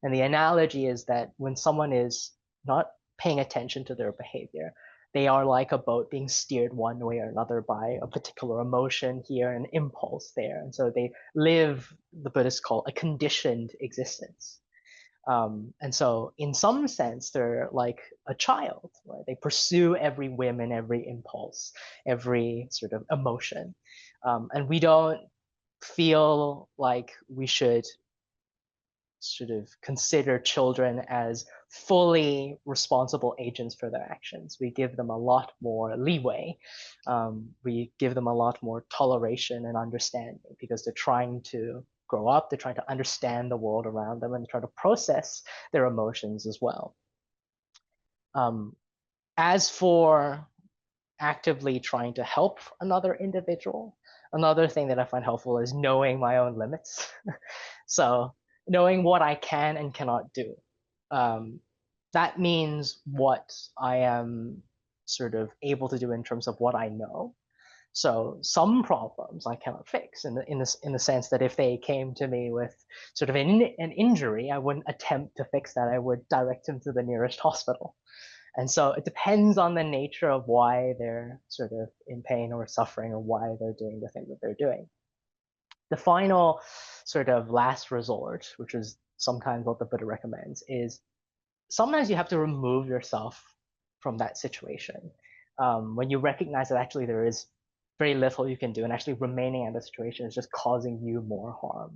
And the analogy is that when someone is not paying attention to their behavior, they are like a boat being steered one way or another by a particular emotion here, an impulse there. And so they live, the Buddhists call, a conditioned existence. And so in some sense, they're like a child, right? They pursue every whim and every impulse, every sort of emotion. And we don't feel like we should sort of consider children as fully responsible agents for their actions. We give them a lot more leeway. We give them a lot more toleration and understanding because they're trying to grow up, they're trying to understand the world around them, and try to process their emotions as well. As for actively trying to help another individual. Another thing that I find helpful is knowing my own limits. So knowing what I can and cannot do. That means what I am sort of able to do in terms of what I know. So some problems I cannot fix in the sense that if they came to me with sort of an injury, I wouldn't attempt to fix that. I would direct them to the nearest hospital. And so it depends on the nature of why they're sort of in pain or suffering or why they're doing the thing that they're doing. The final sort of last resort, which is sometimes what the Buddha recommends, is sometimes you have to remove yourself from that situation. When you recognize that actually there is very little you can do, and actually remaining in the situation is just causing you more harm.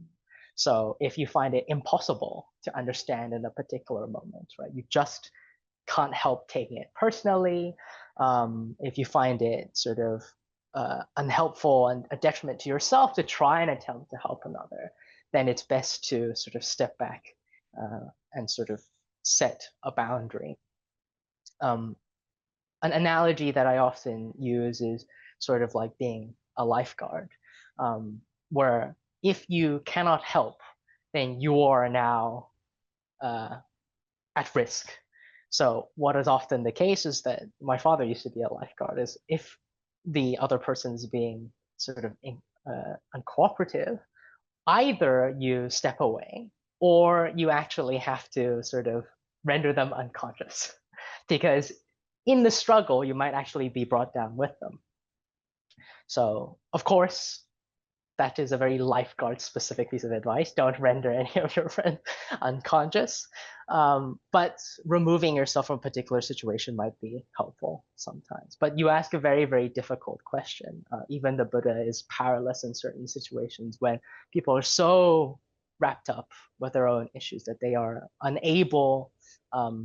So if you find it impossible to understand in a particular moment, right, you just can't help taking it personally. If you find it sort of unhelpful and a detriment to yourself to try and attempt to help another, then it's best to sort of step back and sort of set a boundary. An analogy that I often use is sort of like being a lifeguard, where if you cannot help, then you are now at risk. So what is often the case is that my father used to be a lifeguard, is if the other person's being sort of uncooperative, either you step away or you actually have to sort of render them unconscious because in the struggle you might actually be brought down with them. So of course that is a very lifeguard specific piece of advice. Don't render any of your friends unconscious. But removing yourself from a particular situation might be helpful sometimes. But you ask a very, very difficult question. Even the Buddha is powerless in certain situations when people are so wrapped up with their own issues that they are unable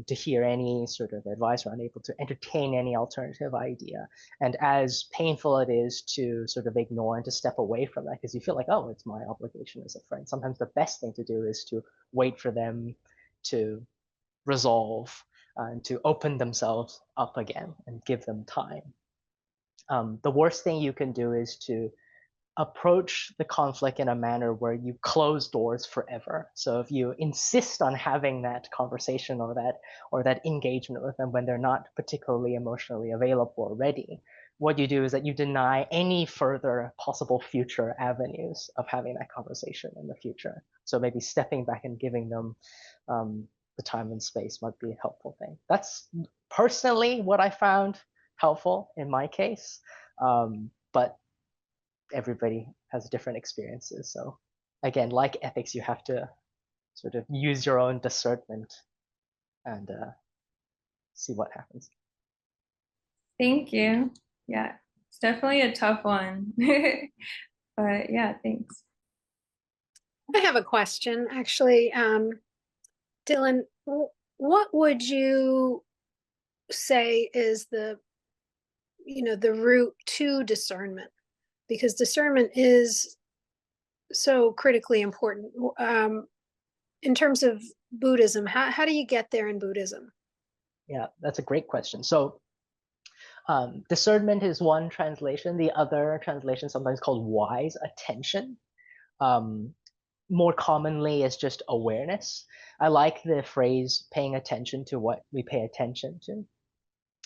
to hear any sort of advice or unable to entertain any alternative idea. And as painful it is to sort of ignore and to step away from that because you feel like, oh, it's my obligation as a friend. Sometimes the best thing to do is to wait for them to resolve and to open themselves up again and give them time. The worst thing you can do is to approach the conflict in a manner where you close doors forever. So if you insist on having that conversation or that engagement with them when they're not particularly emotionally available or ready, what you do is that you deny any further possible future avenues of having that conversation in the future. So maybe stepping back and giving them the time and space might be a helpful thing. That's personally what I found helpful in my case. But everybody has different experiences. So again, like ethics, you have to sort of use your own discernment and see what happens. Thank you. Yeah, it's definitely a tough one. But yeah, thanks. I have a question, actually. Dylan, what would you say is the route to discernment? Because discernment is so critically important. In terms of Buddhism, how do you get there in Buddhism? Yeah, that's a great question. So discernment is one translation. The other translation, sometimes called wise attention, more commonly is just awareness. I like the phrase paying attention to what we pay attention to.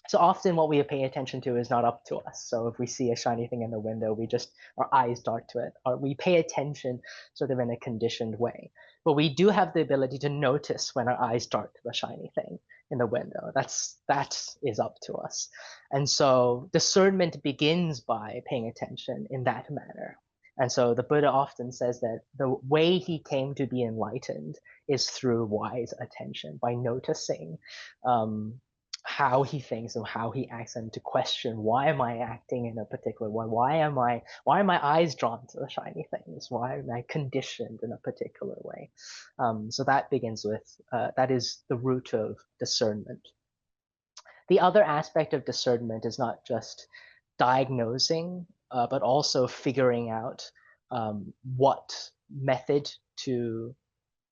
So often what we pay attention to is not up to us. So if we see a shiny thing in the window, our eyes dart to it, or we pay attention sort of in a conditioned way. But we do have the ability to notice when our eyes dart to the shiny thing in the window. That is up to us. And so discernment begins by paying attention in that manner. And so the Buddha often says that the way he came to be enlightened is through wise attention, by noticing how he thinks and how he acts, and to question, why am I acting in a particular way? Why are my eyes drawn to the shiny things? Why am I conditioned in a particular way? So that begins with that is the root of discernment. The other aspect of discernment is not just diagnosing, but also figuring out what method to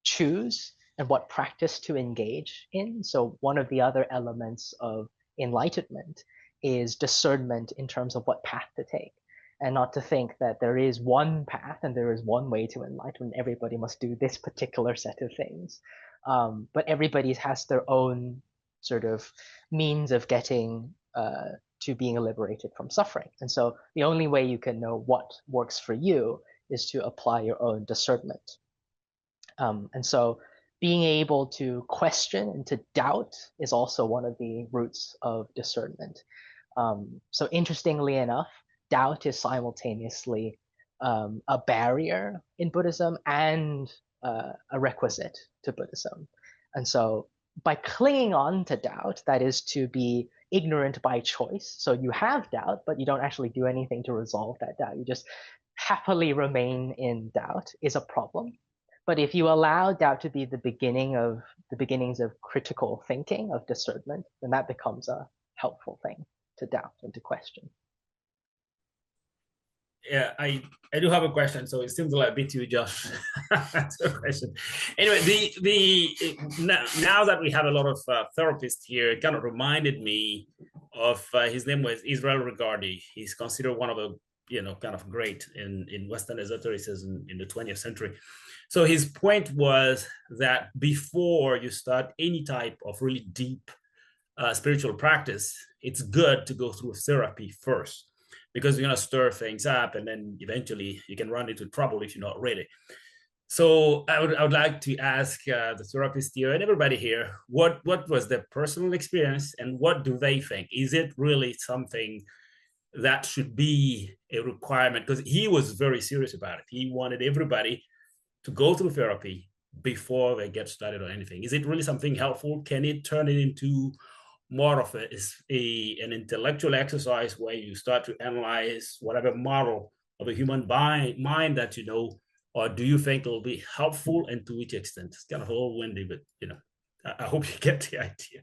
choose and what practice to engage in. So one of the other elements of enlightenment is discernment in terms of what path to take, and not to think that there is one path and there is one way to enlightenment. Everybody must do this particular set of things. But everybody has their own sort of means of getting to being liberated from suffering. And so the only way you can know what works for you is to apply your own discernment. And so being able to question and to doubt is also one of the roots of discernment. So interestingly enough, doubt is simultaneously a barrier in Buddhism and a requisite to Buddhism. And so by clinging on to doubt, that is to be ignorant by choice. So you have doubt, but you don't actually do anything to resolve that doubt. You just happily remain in doubt is a problem. But if you allow doubt to be the beginnings of critical thinking, of discernment, then that becomes a helpful thing to doubt and to question. Yeah, I do have a question. So it seems like a bit too Josh. A question. Anyway, now that we have a lot of therapists here, it kind of reminded me of his name was Israel Regardie. He's considered one of the kind of great in Western esotericism in the 20th century. So his point was that before you start any type of really deep spiritual practice, it's good to go through therapy first, because you're going to stir things up and then eventually you can run into trouble if you're not ready. So I would like to ask the therapist here and everybody here, what was their personal experience and what do they think? Is it really something that should be a requirement? Because he was very serious about it. He wanted everybody to go through therapy before they get started on anything. Is it really something helpful? Can it turn it into more of an intellectual exercise where you start to analyze whatever model of a human mind that you know, or do you think it'll be helpful and to which extent? It's kind of a little windy, but I hope you get the idea.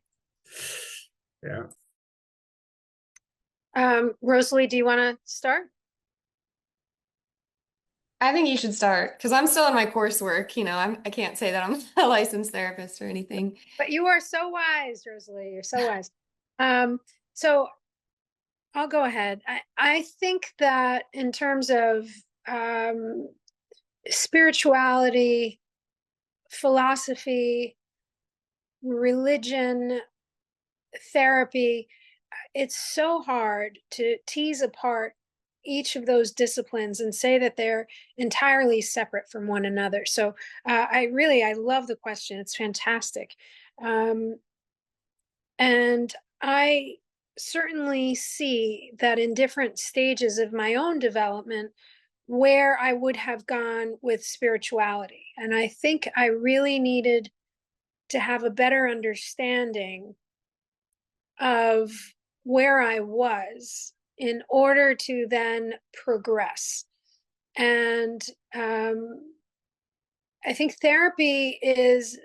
Yeah. Rosalie, do you want to start? I think you should start because I'm still in my coursework. I can't say that I'm a licensed therapist or anything. But you are so wise, Rosalie. You're so wise. So I'll go ahead. I think that in terms of spirituality, philosophy, religion, therapy, it's so hard to tease apart each of those disciplines and say that they're entirely separate from one another. So I love the question. It's fantastic. And I certainly see that in different stages of my own development where I would have gone with spirituality. And I think I really needed to have a better understanding of where I was in order to then progress. And I think therapy is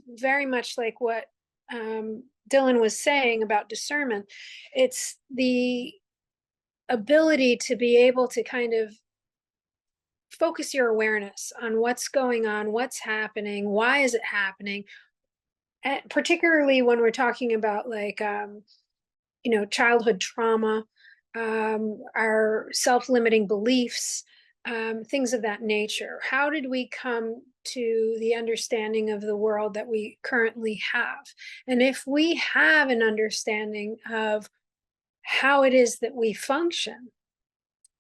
very much like what Dylan was saying about discernment. It's the ability to be able to kind of focus your awareness on what's going on, what's happening, why is it happening, and particularly when we're talking about childhood trauma, our self-limiting beliefs, things of that nature. How did we come to the understanding of the world that we currently have? And if we have an understanding of how it is that we function,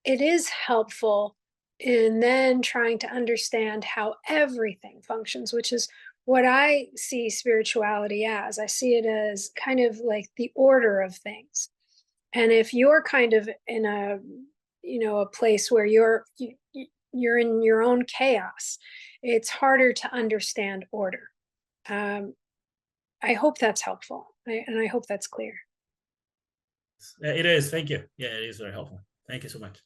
it is helpful in then trying to understand how everything functions, which is what I see spirituality as. I see it as kind of like the order of things. And if you're kind of in a place where you're in your own chaos, it's harder to understand order. I hope that's helpful, and I hope that's clear. It is. Thank you. Yeah, it is very helpful. Thank you so much.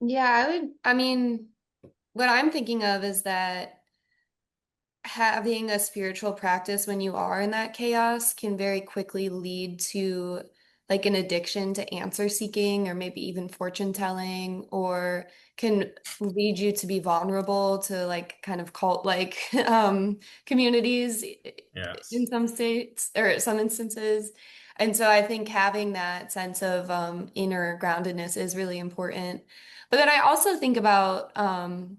Yeah, what I'm thinking of is that having a spiritual practice when you are in that chaos can very quickly lead to like an addiction to answer seeking or maybe even fortune telling, or can lead you to be vulnerable to like kind of cult like communities. Yes. In some states or some instances. And so I think having that sense of inner groundedness is really important. But then I also think about, and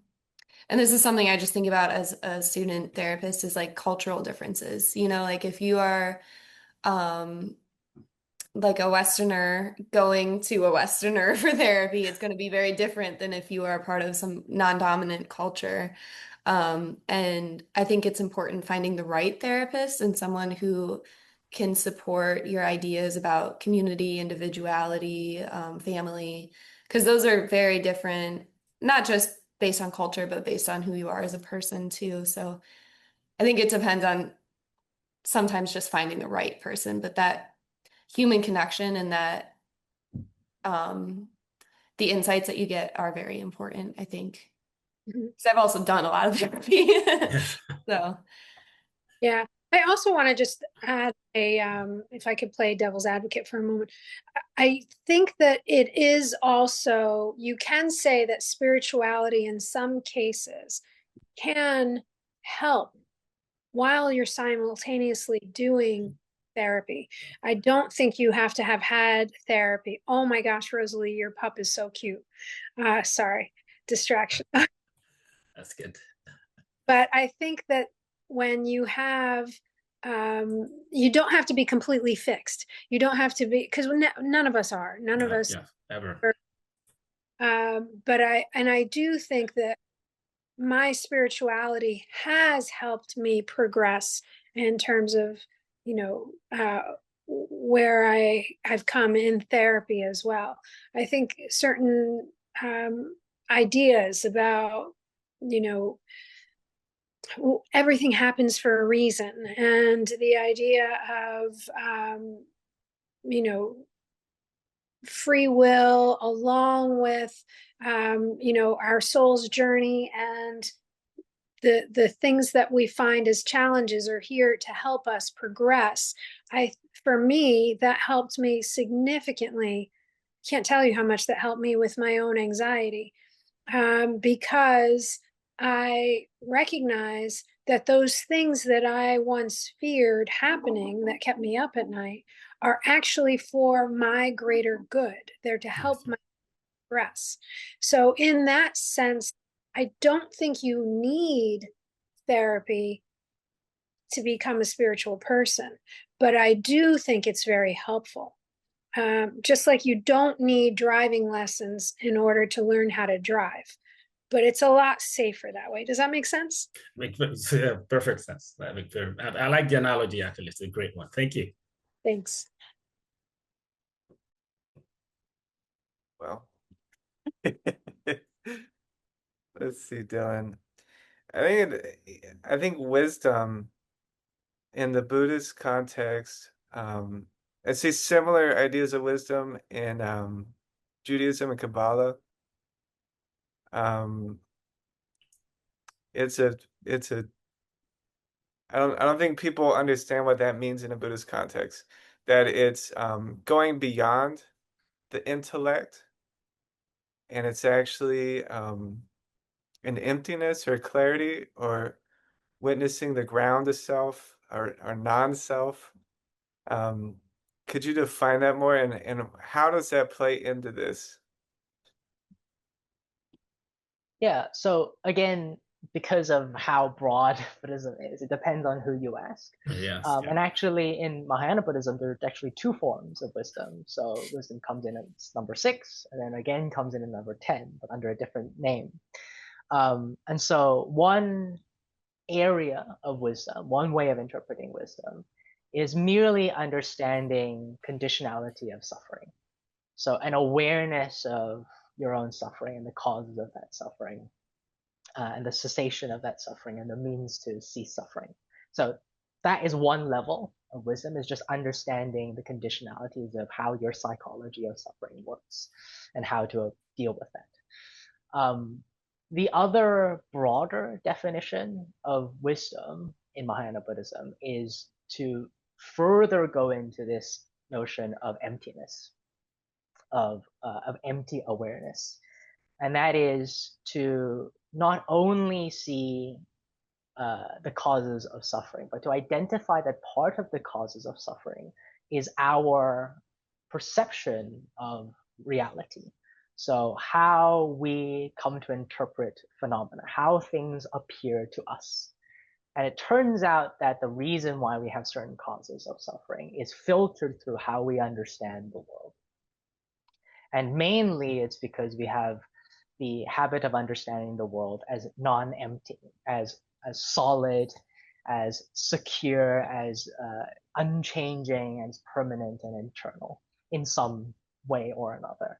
this is something I just think about as a student therapist, is like cultural differences. You know, like if you are um, like a Westerner going to a Westerner for therapy, it's going to be very different than if you are part of some non-dominant culture. And I think it's important finding the right therapist and someone who can support your ideas about community, individuality, family, because those are very different, not just based on culture, but based on who you are as a person too. So I think it depends on sometimes just finding the right person, but that human connection and that um, the insights that you get are very important, I think. Mhm. So I've also done a lot of therapy. So Yeah. I also want to just add a, if I could play devil's advocate for a moment. I think that it is also, you can say that spirituality in some cases can help while you're simultaneously doing therapy. I don't think you have to have had therapy. Oh my gosh, Rosalie, your pup is so cute. Sorry, distraction. That's good. But I think that when you have, you don't have to be completely fixed. You don't have to be, because none of us are. None of us. Yeah, ever. But I do think that my spirituality has helped me progress in terms of, you know, where I've come in therapy as well. I think certain ideas about, you know, everything happens for a reason, and the idea of, you know, free will along with, you know, our soul's journey, and the things that we find as challenges are here to help us progress. For me, that helped me significantly. Can't tell you how much that helped me with my own anxiety, because I recognize that those things that I once feared happening that kept me up at night are actually for my greater good. They're to help my progress. So, in that sense, I don't think you need therapy to become a spiritual person, but I do think it's very helpful. Just like you don't need driving lessons in order to learn how to drive, but it's a lot safer that way. Does that make sense? Makes perfect sense. I like the analogy, actually. It's a great one. Thank you. Thanks. Well, let's see, Dylan. I think wisdom in the Buddhist context, I see similar ideas of wisdom in Judaism and Kabbalah. Um, it's a it's a I don't think people understand what that means in a Buddhist context. That it's going beyond the intellect, and it's actually an emptiness or clarity or witnessing the ground of self or non-self. Um, could you define that more, and how does that play into this? Yeah, so again, because of how broad Buddhism is, it depends on who you ask. Yes. And actually, in Mahayana Buddhism, there's actually two forms of wisdom. So wisdom comes in as number 6, and then again comes in at number 10, but under a different name. And so one area of wisdom, one way of interpreting wisdom, is merely understanding conditionality of suffering. So an awareness of your own suffering and the causes of that suffering, and the cessation of that suffering and the means to cease suffering. So that is one level of wisdom, is just understanding the conditionalities of how your psychology of suffering works and how to deal with that. The other broader definition of wisdom in Mahayana Buddhism is to further go into this notion of emptiness, of empty awareness, and that is to not only see the causes of suffering, but to identify that part of the causes of suffering is our perception of reality. So how we come to interpret phenomena, how things appear to us. And it turns out that the reason why we have certain causes of suffering is filtered through how we understand the world. And mainly it's because we have the habit of understanding the world as non-empty, as solid, as secure, as unchanging, as permanent and eternal in some way or another.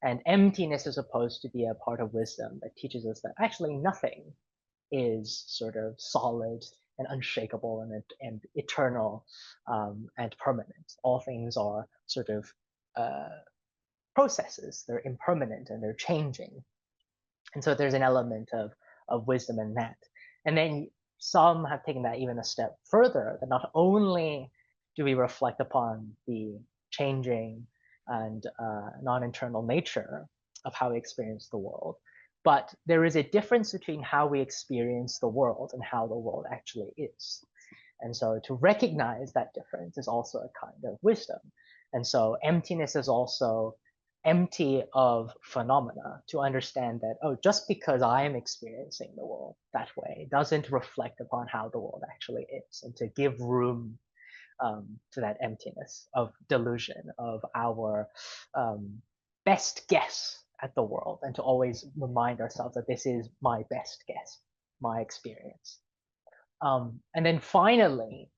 And emptiness is supposed to be a part of wisdom that teaches us that actually nothing is sort of solid and unshakable and eternal and permanent. All things are sort of processes. They're impermanent and they're changing. And so there's an element of wisdom in that. And then some have taken that even a step further, that not only do we reflect upon the changing and non-internal nature of how we experience the world, but there is a difference between how we experience the world and how the world actually is. And so to recognize that difference is also a kind of wisdom. And so emptiness is also empty of phenomena, to understand that, oh, just because I am experiencing the world that way doesn't reflect upon how the world actually is, and to give room to that emptiness of delusion, of our best guess at the world, and to always remind ourselves that this is my best guess, my experience. And then finally,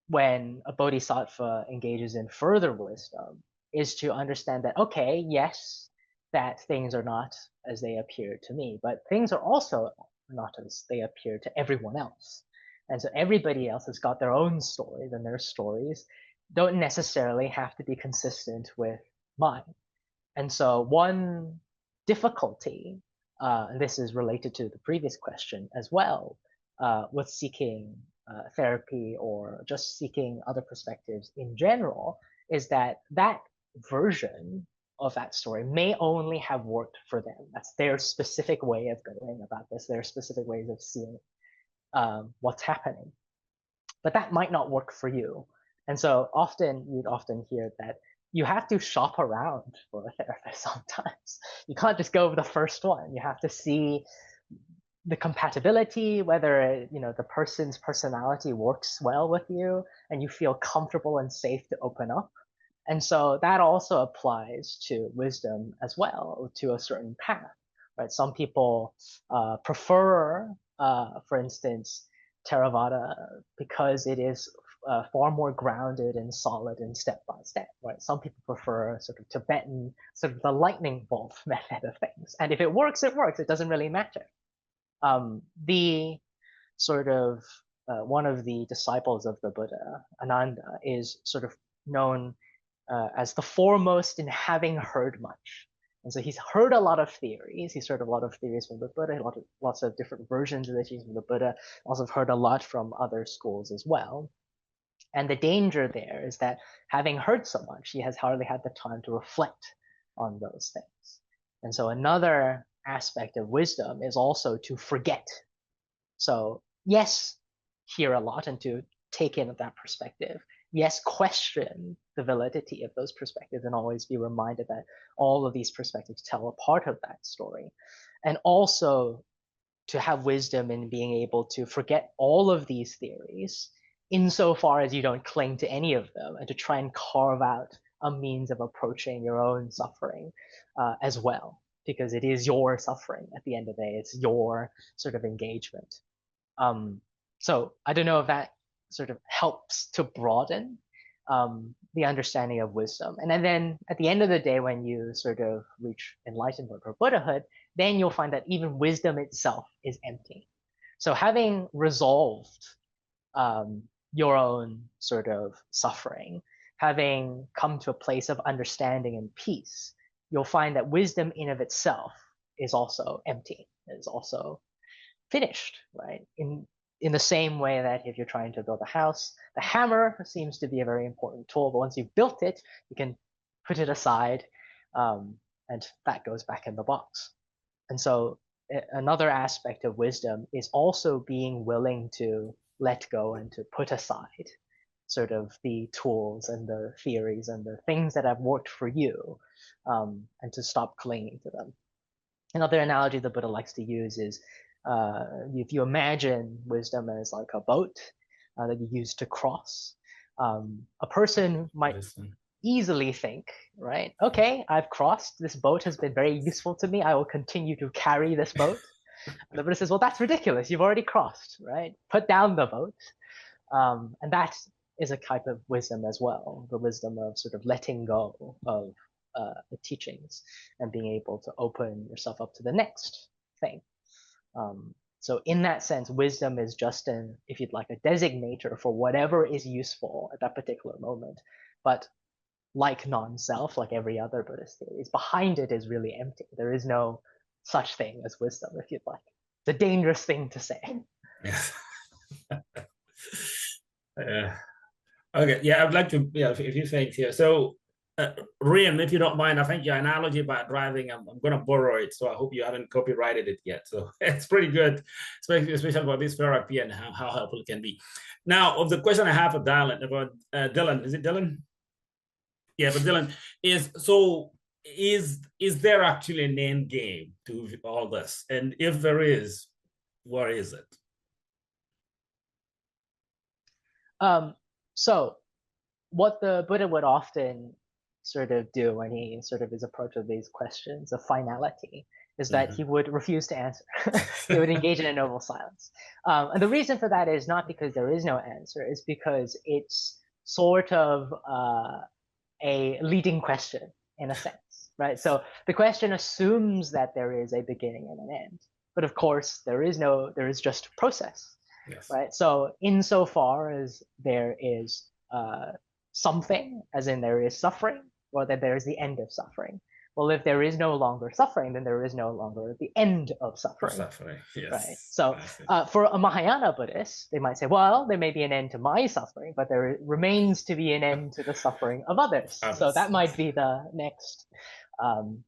when a bodhisattva engages in further wisdom, is to understand that, okay, yes, that things are not as they appear to me, but things are also not as they appear to everyone else. And so everybody else has got their own stories, and their stories don't necessarily have to be consistent with mine. And so one difficulty, and this is related to the previous question as well, with seeking therapy or just seeking other perspectives in general, is that that version of that story may only have worked for them. That's their specific way of going about this, their specific ways of seeing what's happening. But that might not work for you. And so you'd often hear that you have to shop around for a therapist sometimes. You can't just go with the first one. You have to see the compatibility, whether the person's personality works well with you and you feel comfortable and safe to open up. And so that also applies to wisdom as well, to a certain path, right? Some people prefer, for instance, Theravada because it is far more grounded and solid and step by step, right? Some people prefer sort of Tibetan, sort of the lightning bolt method of things. And if it works, it works. It doesn't really matter. The sort of one of the disciples of the Buddha, Ananda, is sort of known as the foremost in having heard much. And so he's heard a lot of theories. He's heard a lot of theories from the Buddha, lots of different versions of the teachings from the Buddha. Also heard a lot from other schools as well. And the danger there is that having heard so much, he has hardly had the time to reflect on those things. And so another aspect of wisdom is also to forget. So yes, hear a lot and to take in that perspective. Yes, question the validity of those perspectives and always be reminded that all of these perspectives tell a part of that story. And also to have wisdom in being able to forget all of these theories insofar as you don't cling to any of them, and to try and carve out a means of approaching your own suffering as well, because it is your suffering at the end of the day. It's your sort of engagement. So I don't know if that sort of helps to broaden the understanding of wisdom. And then at the end of the day, when you sort of reach enlightenment or Buddhahood, then you'll find that even wisdom itself is empty. So having resolved your own sort of suffering, having come to a place of understanding and peace, you'll find that wisdom in of itself is also empty, is also finished, right? In the same way that if you're trying to build a house, the hammer seems to be a very important tool, but once you've built it, you can put it aside, and that goes back in the box. And so another aspect of wisdom is also being willing to let go and to put aside. sort of the tools and the theories and the things that have worked for you, and to stop clinging to them. Another analogy the Buddha likes to use is if you imagine wisdom as like a boat that you use to cross, a person might easily think, right? Okay, I've crossed. This boat has been very useful to me. I will continue to carry this boat. And the Buddha says, well, that's ridiculous. You've already crossed, right? Put down the boat. And that is a type of wisdom as well, the wisdom of sort of letting go of the teachings and being able to open yourself up to the next thing. So in that sense, wisdom is just an, if you'd like, a designator for whatever is useful at that particular moment. But like non-self, like every other Buddhist theory, behind it is really empty. There is no such thing as wisdom, if you'd like. It's a dangerous thing to say. Yes. Okay, yeah, I'd like to, a few things here. So, Rian, if you don't mind, I think your analogy about driving, I'm going to borrow it. So I hope you haven't copyrighted it yet. So it's pretty good, especially about this therapy and how helpful it can be. Now, of the question I have for Dylan, about Dylan, is it Dylan? Yeah, but Dylan, is there actually an end game to all this? And if there is, what is it? So what the Buddha would often sort of do when he sort of is approached with these questions of finality is that he would refuse to answer. He would engage in a noble silence. And the reason for that is not because there is no answer, it's because it's sort of a leading question in a sense, right? So the question assumes that there is a beginning and an end, but of course there is just process. Yes. Right. So insofar as there is something, as in there is suffering, or that there is the end of suffering. Well, if there is no longer suffering, then there is no longer the end of suffering. Yes. Right. So for a Mahayana Buddhist, they might say, well, there may be an end to my suffering, but there remains to be an end to the suffering of others. So that might be the next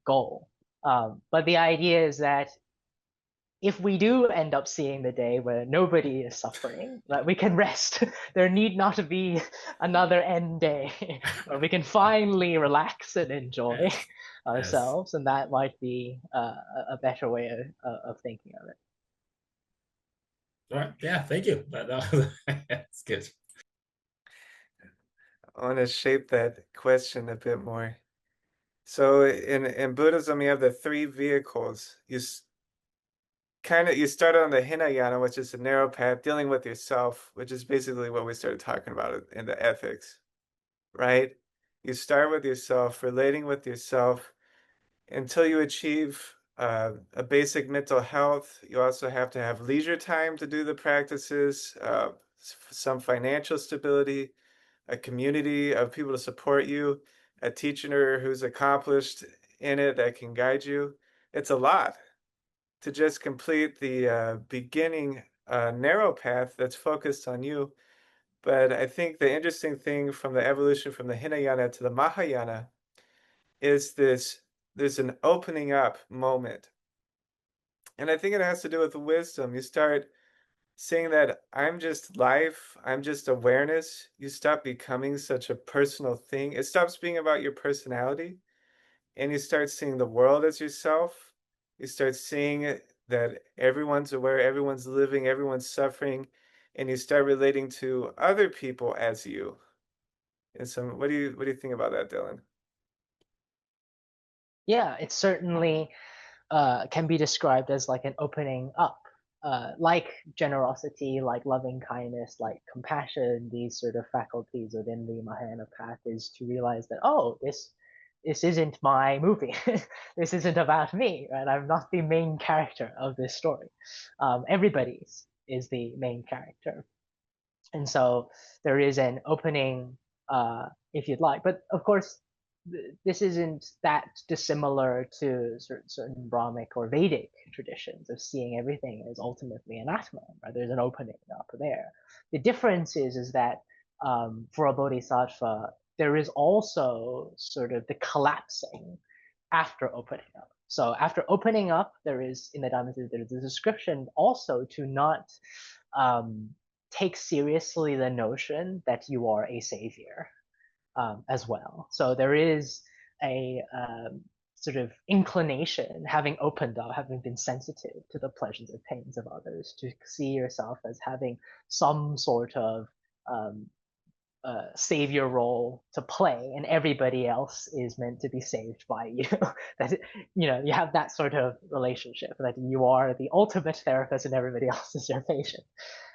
goal. But the idea is that if we do end up seeing the day where nobody is suffering, that we can rest. There need not be another end day where we can finally relax and enjoy ourselves, and that might be a better way of thinking of it. All right. Yeah, thank you. That's good. I want to shape that question a bit more. So in Buddhism, you have the three vehicles. You start on the Hinayana, which is the narrow path, dealing with yourself, which is basically what we started talking about in the ethics, right? You start with yourself, relating with yourself until you achieve a basic mental health. You also have to have leisure time to do the practices, some financial stability, a community of people to support you, a teacher who's accomplished in it that can guide you. It's a lot to just complete the beginning narrow path that's focused on you. But I think the interesting thing from the evolution from the Hinayana to the Mahayana is there's an opening up moment. And I think it has to do with wisdom. You start seeing that I'm just life, I'm just awareness. You stop becoming such a personal thing. It stops being about your personality, and you start seeing the world as yourself. You start seeing that everyone's aware, everyone's living, everyone's suffering, and you start relating to other people as you. And so, what do you think about that, Dylan? Yeah, it certainly can be described as like an opening up, like generosity, like loving kindness, like compassion. These sort of faculties within the Mahayana path is to realize that, oh, this isn't my movie. This isn't about me, right? I'm not the main character of this story. Everybody's is the main character. And so there is an opening, if you'd like. But of course, this isn't that dissimilar to certain Brahmic or Vedic traditions of seeing everything as ultimately an Atman, right? There's an opening up there. The difference is that for a bodhisattva, there is also sort of the collapsing after opening up. So after opening up, there is, in the Dhamma, there's a description also to not take seriously the notion that you are a savior as well. So there is a sort of inclination, having opened up, having been sensitive to the pleasures and pains of others, to see yourself as having some sort of savior role to play, and everybody else is meant to be saved by you. That, you know, you have that sort of relationship, that you are the ultimate therapist and everybody else is your patient.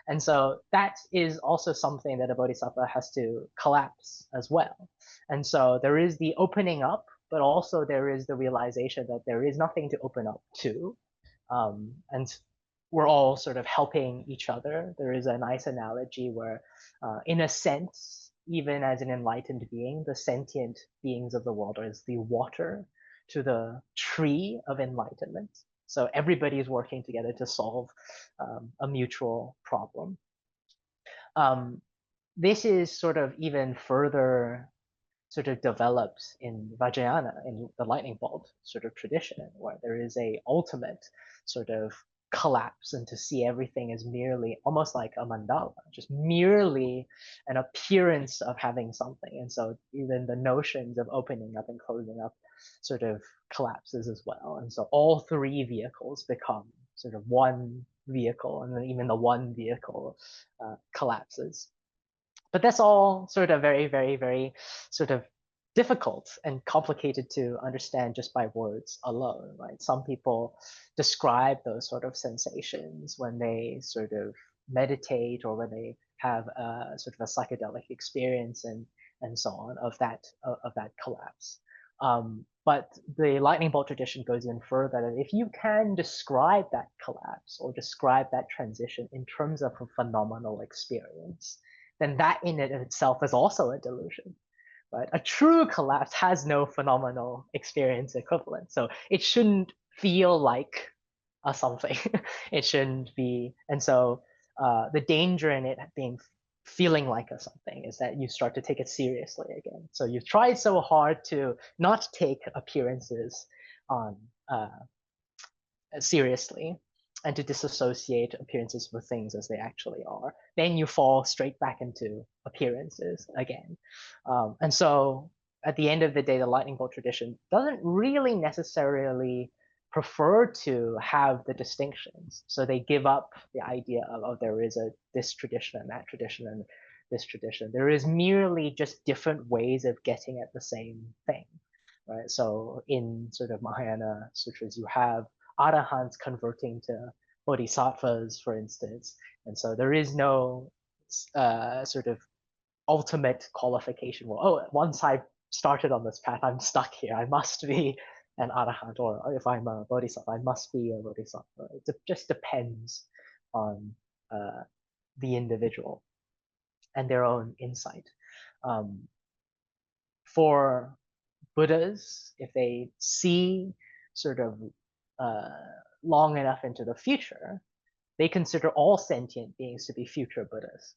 And so that is also something that a bodhisattva has to collapse as well. And so there is the opening up, but also there is the realization that there is nothing to open up to. And we're all sort of helping each other. There is a nice analogy where, in a sense, even as an enlightened being, the sentient beings of the world are the water to the tree of enlightenment. So everybody is working together to solve a mutual problem. This is sort of even further sort of developed in Vajrayana, in the lightning bolt sort of tradition, where there is a ultimate sort of collapse, and to see everything as merely almost like a mandala, just merely an appearance of having something. And so even the notions of opening up and closing up sort of collapses as well. And so all three vehicles become sort of one vehicle, and then even the one vehicle collapses. But that's all sort of very, very, very sort of difficult and complicated to understand just by words alone, right? Some people describe those sort of sensations when they sort of meditate, or when they have a sort of a psychedelic experience and so on, of that collapse. But the lightning bolt tradition goes in further, that if you can describe that collapse or describe that transition in terms of a phenomenal experience, then that in it itself is also a delusion. Right? A true collapse has no phenomenal experience equivalent, so it shouldn't feel like a something. It shouldn't be, and so the danger in it being feeling like a something is that you start to take it seriously again. So you've tried so hard to not take appearances on seriously, and to disassociate appearances with things as they actually are, then you fall straight back into appearances again. And so at the end of the day, the lightning bolt tradition doesn't really necessarily prefer to have the distinctions. So they give up the idea of there is this tradition and that tradition and this tradition. There is merely just different ways of getting at the same thing, right? So in sort of Mahayana sutras, you have arahants converting to bodhisattvas, for instance. And so there is no sort of ultimate qualification. Well, oh, once I've started on this path, I'm stuck here. I must be an arahant, or if I'm a bodhisattva, I must be a bodhisattva. It just depends on the individual and their own insight. For Buddhas, if they see sort of long enough into the future, they consider all sentient beings to be future Buddhas,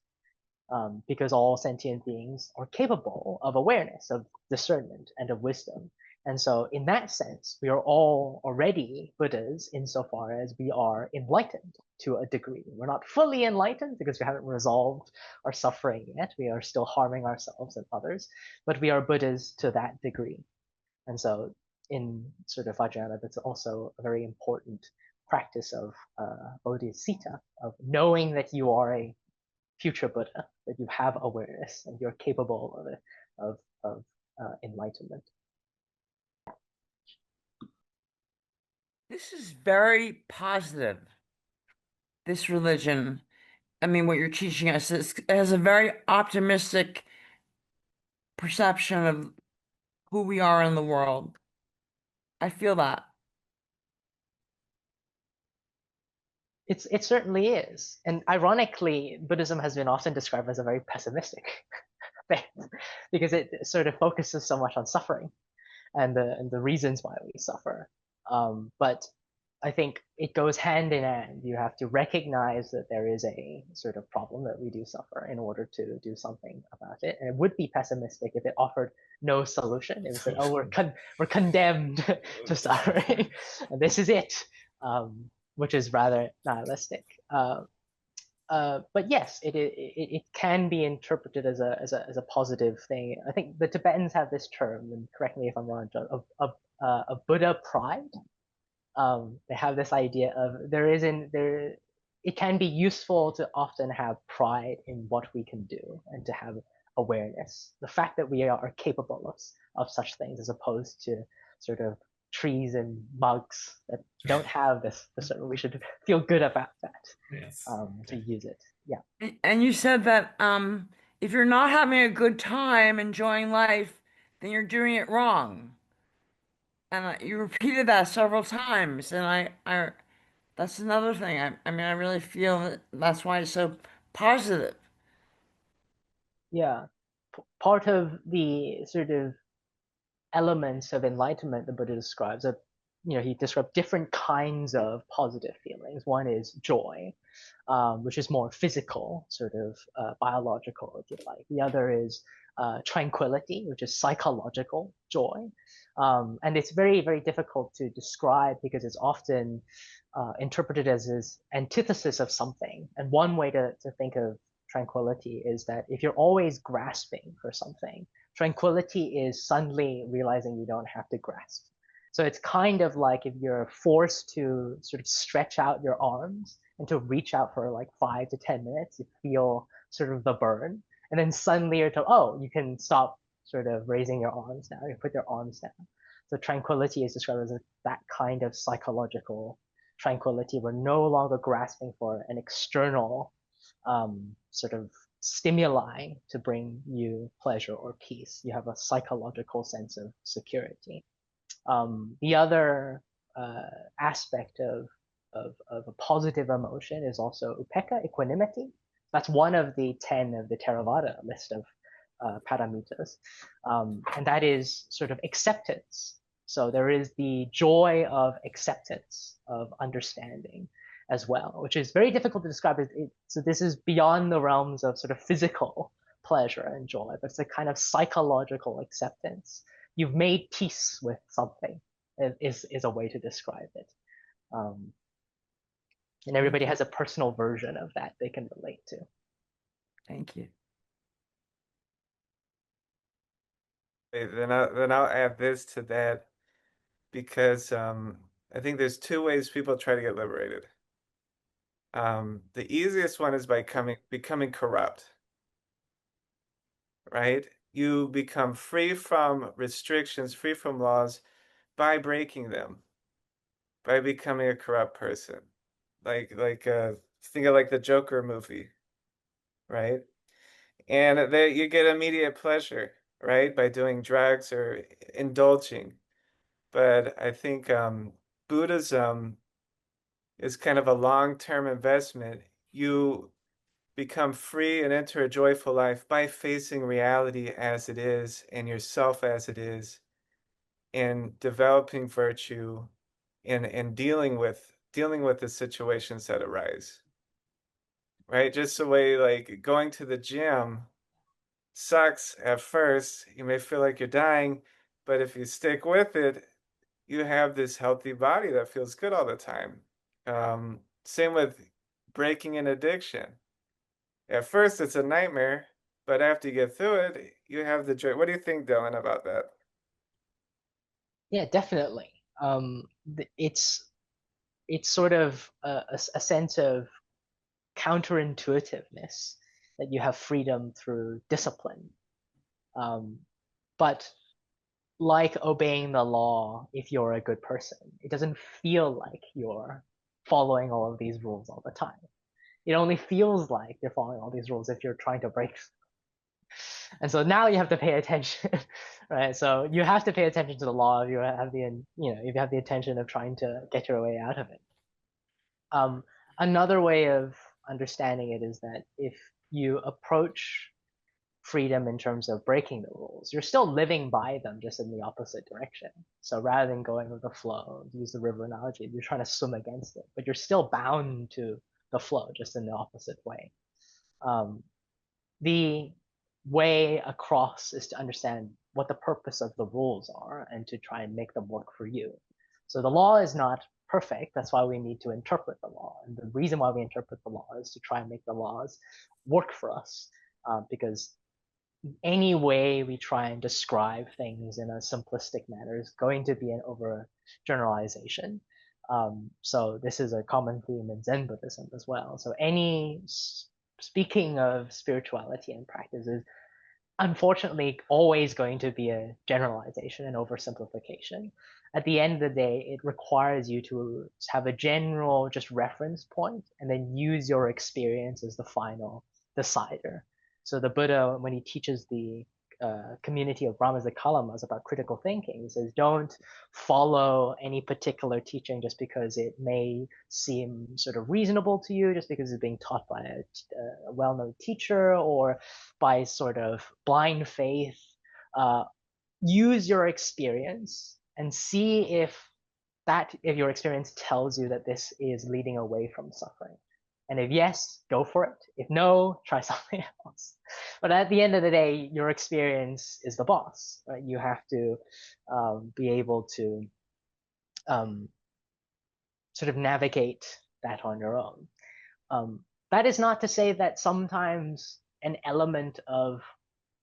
because all sentient beings are capable of awareness, of discernment, and of wisdom. And so in that sense, we are all already Buddhas insofar as we are enlightened to a degree. We're not fully enlightened because we haven't resolved our suffering yet. We are still harming ourselves and others, but we are Buddhas to that degree. And so in sort of Vajrayana, that's also a very important practice of bodhicitta, of knowing that you are a future Buddha, that you have awareness and you're capable of it, of enlightenment. This is very positive. This religion, I mean, what you're teaching us has a very optimistic perception of who we are in the world. I feel that. It certainly is. And ironically, Buddhism has been often described as a very pessimistic faith, because it sort of focuses so much on suffering and the reasons why we suffer. But I think it goes hand in hand. You have to recognize that there is a sort of problem, that we do suffer, in order to do something about it. And it would be pessimistic if it offered no solution. It would say, oh, we're condemned to suffering, and this is it, which is rather nihilistic. but yes, it can be interpreted as a positive thing. I think the Tibetans have this term, and correct me if I'm wrong, of Buddha pride. They have this idea of there. It can be useful to often have pride in what we can do and to have awareness. The fact that we are capable of such things, as opposed to sort of trees and bugs that don't have this. We should feel good about that. Yes. To use it. Yeah. And you said that if you're not having a good time enjoying life, then you're doing it wrong. And you repeated that several times, and I that's another thing. I mean, I really feel that that's why it's so positive. Yeah. Part of the sort of elements of enlightenment the Buddha describes are, he described different kinds of positive feelings. One is joy, which is more physical, sort of biological, if you like. The other is tranquility, which is psychological joy. And it's very, very difficult to describe because it's often interpreted as this antithesis of something. And one way to think of tranquility is that if you're always grasping for something, tranquility is suddenly realizing you don't have to grasp. So it's kind of like if you're forced to sort of stretch out your arms and to reach out for like 5 to 10 minutes, you feel sort of the burn. And then suddenly you're told, oh, you can stop sort of raising your arms now. You put your arms down. So tranquility is described as that kind of psychological tranquility. We're no longer grasping for an external sort of stimuli to bring you pleasure or peace. You have a psychological sense of security. The other aspect of a positive emotion is also upekkha, equanimity. That's one of the 10 of the Theravada list of paramitas. And that is sort of acceptance. So there is the joy of acceptance, of understanding as well, which is very difficult to describe. So this is beyond the realms of sort of physical pleasure and joy, but it's a kind of psychological acceptance. You've made peace with something is a way to describe it. And everybody has a personal version of that they can relate to. Thank you. Then I'll add this to that, because I think there's two ways people try to get liberated. The easiest one is by becoming corrupt, right? You become free from restrictions, free from laws by breaking them, by becoming a corrupt person. Think of like the Joker movie, right? And that you get immediate pleasure, right, by doing drugs or indulging. But I think Buddhism is kind of a long-term investment. You become free and enter a joyful life by facing reality as it is and yourself as it is, and developing virtue and dealing with the situations that arise. Right? Just the way like going to the gym sucks at first. You may feel like you're dying, but if you stick with it, you have this healthy body that feels good all the time. Same with breaking an addiction. At first, it's a nightmare, but after you get through it, you have the joy. What do you think, Dylan, about that? Yeah, definitely. It's sort of a sense of counterintuitiveness that you have freedom through discipline. But like obeying the law, if you're a good person, it doesn't feel like you're following all of these rules all the time. It only feels like you're following all these rules if you're trying to break. And so now you have to pay attention, right? So you have to pay attention to the law if you have if you have the intention of trying to get your way out of it. Another way of understanding it is that if you approach freedom in terms of breaking the rules, you're still living by them, just in the opposite direction. So rather than going with the flow, use the river analogy, you're trying to swim against it, but you're still bound to the flow, just in the opposite way. The way across is to understand what the purpose of the rules are and to try and make them work for you. So the law is not perfect. That's why we need to interpret the law. And the reason why we interpret the law is to try and make the laws work for us, because any way we try and describe things in a simplistic manner is going to be an overgeneralization. So this is a common theme in Zen Buddhism as well. So speaking of spirituality and practices, unfortunately always going to be a generalization and oversimplification. At the end of the day, it requires you to have a general just reference point and then use your experience as the final decider. So the Buddha, when he teaches the community of Brahmas, the Kalamas, about critical thinking, he says, don't follow any particular teaching just because it may seem sort of reasonable to you, just because it's being taught by a well-known teacher or by sort of blind faith. Use your experience and see if your experience tells you that this is leading away from suffering. And if yes, go for it. If no, try something else. But at the end of the day, your experience is the boss, right? You have to be able to sort of navigate that on your own. That is not to say that sometimes an element of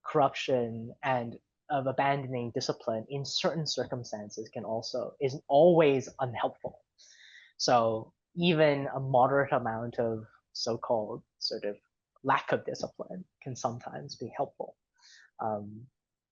corruption and of abandoning discipline in certain circumstances isn't always unhelpful. So even a moderate amount of so-called sort of lack of discipline can sometimes be helpful.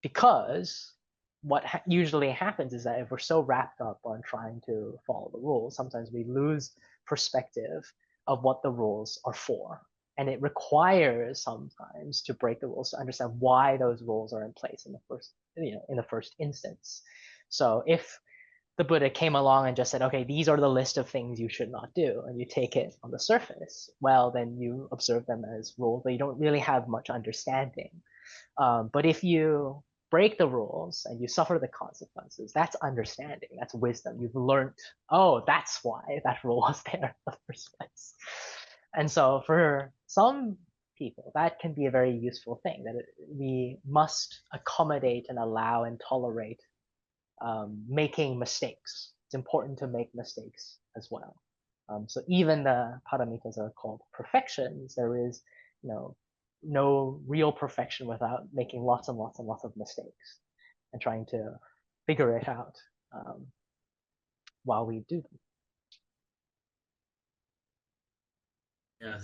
Because what usually happens is that if we're so wrapped up on trying to follow the rules, sometimes we lose perspective of what the rules are for. And it requires sometimes to break the rules to understand why those rules are in place in the first instance. So if the Buddha came along and just said, okay, these are the list of things you should not do, and you take it on the surface, well, then you observe them as rules, but you don't really have much understanding. But if you break the rules and you suffer the consequences, that's understanding, that's wisdom. You've learned, oh, that's why that rule was there in the first place. And so for some people, that can be a very useful thing, that we must accommodate and allow and tolerate making mistakes. It's important to make mistakes as well. So even the Paramitas are called perfections. There is, no real perfection without making lots and lots and lots of mistakes and trying to figure it out while we do them. Yes.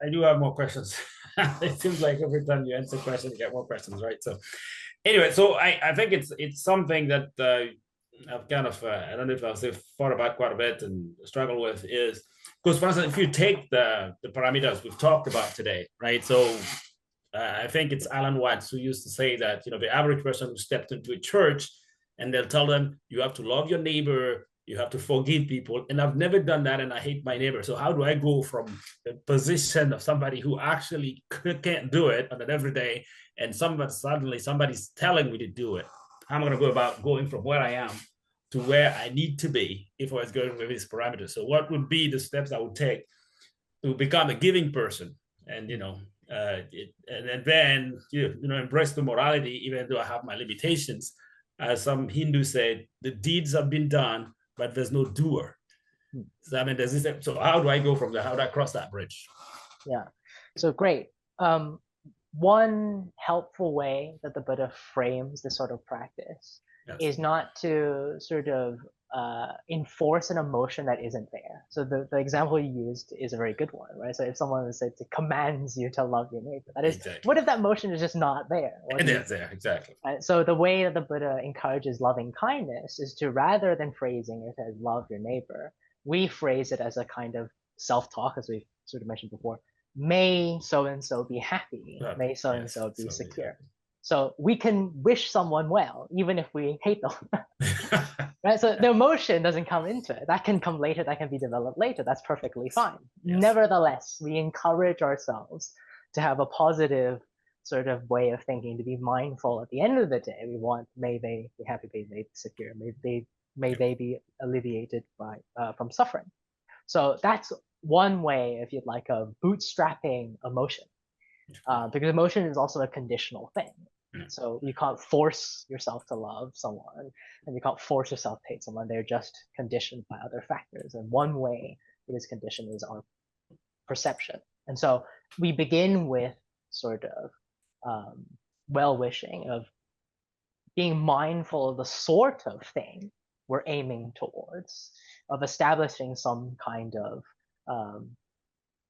I do have more questions. It seems like every time you answer a question, you get more questions, right? So anyway, so I think it's something that I've kind of, I don't know if I'll say thought about quite a bit and struggle with is, because for instance, if you take the paramitas we've talked about today, right? So I think it's Alan Watts who used to say that, the average person who stepped into a church and they'll tell them, you have to love your neighbor, you have to forgive people. And I've never done that and I hate my neighbor. So how do I go from the position of somebody who actually can't do it on an everyday and suddenly somebody's telling me to do it? I'm going to go about going from where I am to where I need to be if I was going with these parameters. So what would be the steps I would take to become a giving person? And, and then, embrace the morality, even though I have my limitations. As some Hindus said, the deeds have been done, but there's no doer. So I mean, there's this. So how do I go from there? How do I cross that bridge? Yeah. So great. One helpful way that the Buddha frames this sort of practice is not to sort of enforce an emotion that isn't there. So the example you used is a very good one, right? So if someone says it commands you to love your neighbor, that is, exactly. What if that emotion is just not there? It is there, exactly. So the way that the Buddha encourages loving kindness is to, rather than phrasing it as love your neighbor, we phrase it as a kind of self-talk, as we've sort of mentioned before. May so-and-so be happy. May so-and-so be secure. So we can wish someone well, even if we hate them. Right? So the emotion doesn't come into it. That can come later. That can be developed later. That's perfectly fine. Yes. Nevertheless, we encourage ourselves to have a positive sort of way of thinking, to be mindful. At the end of the day, we want, may they be happy, may they be secure, may they be alleviated from suffering. So that's one way, if you'd like, of bootstrapping emotion. Because emotion is also a conditional thing. So you can't force yourself to love someone, and you can't force yourself to hate someone. They're just conditioned by other factors. And one way it is conditioned is our perception. And so we begin with sort of well-wishing, of being mindful of the sort of thing we're aiming towards, of establishing some kind of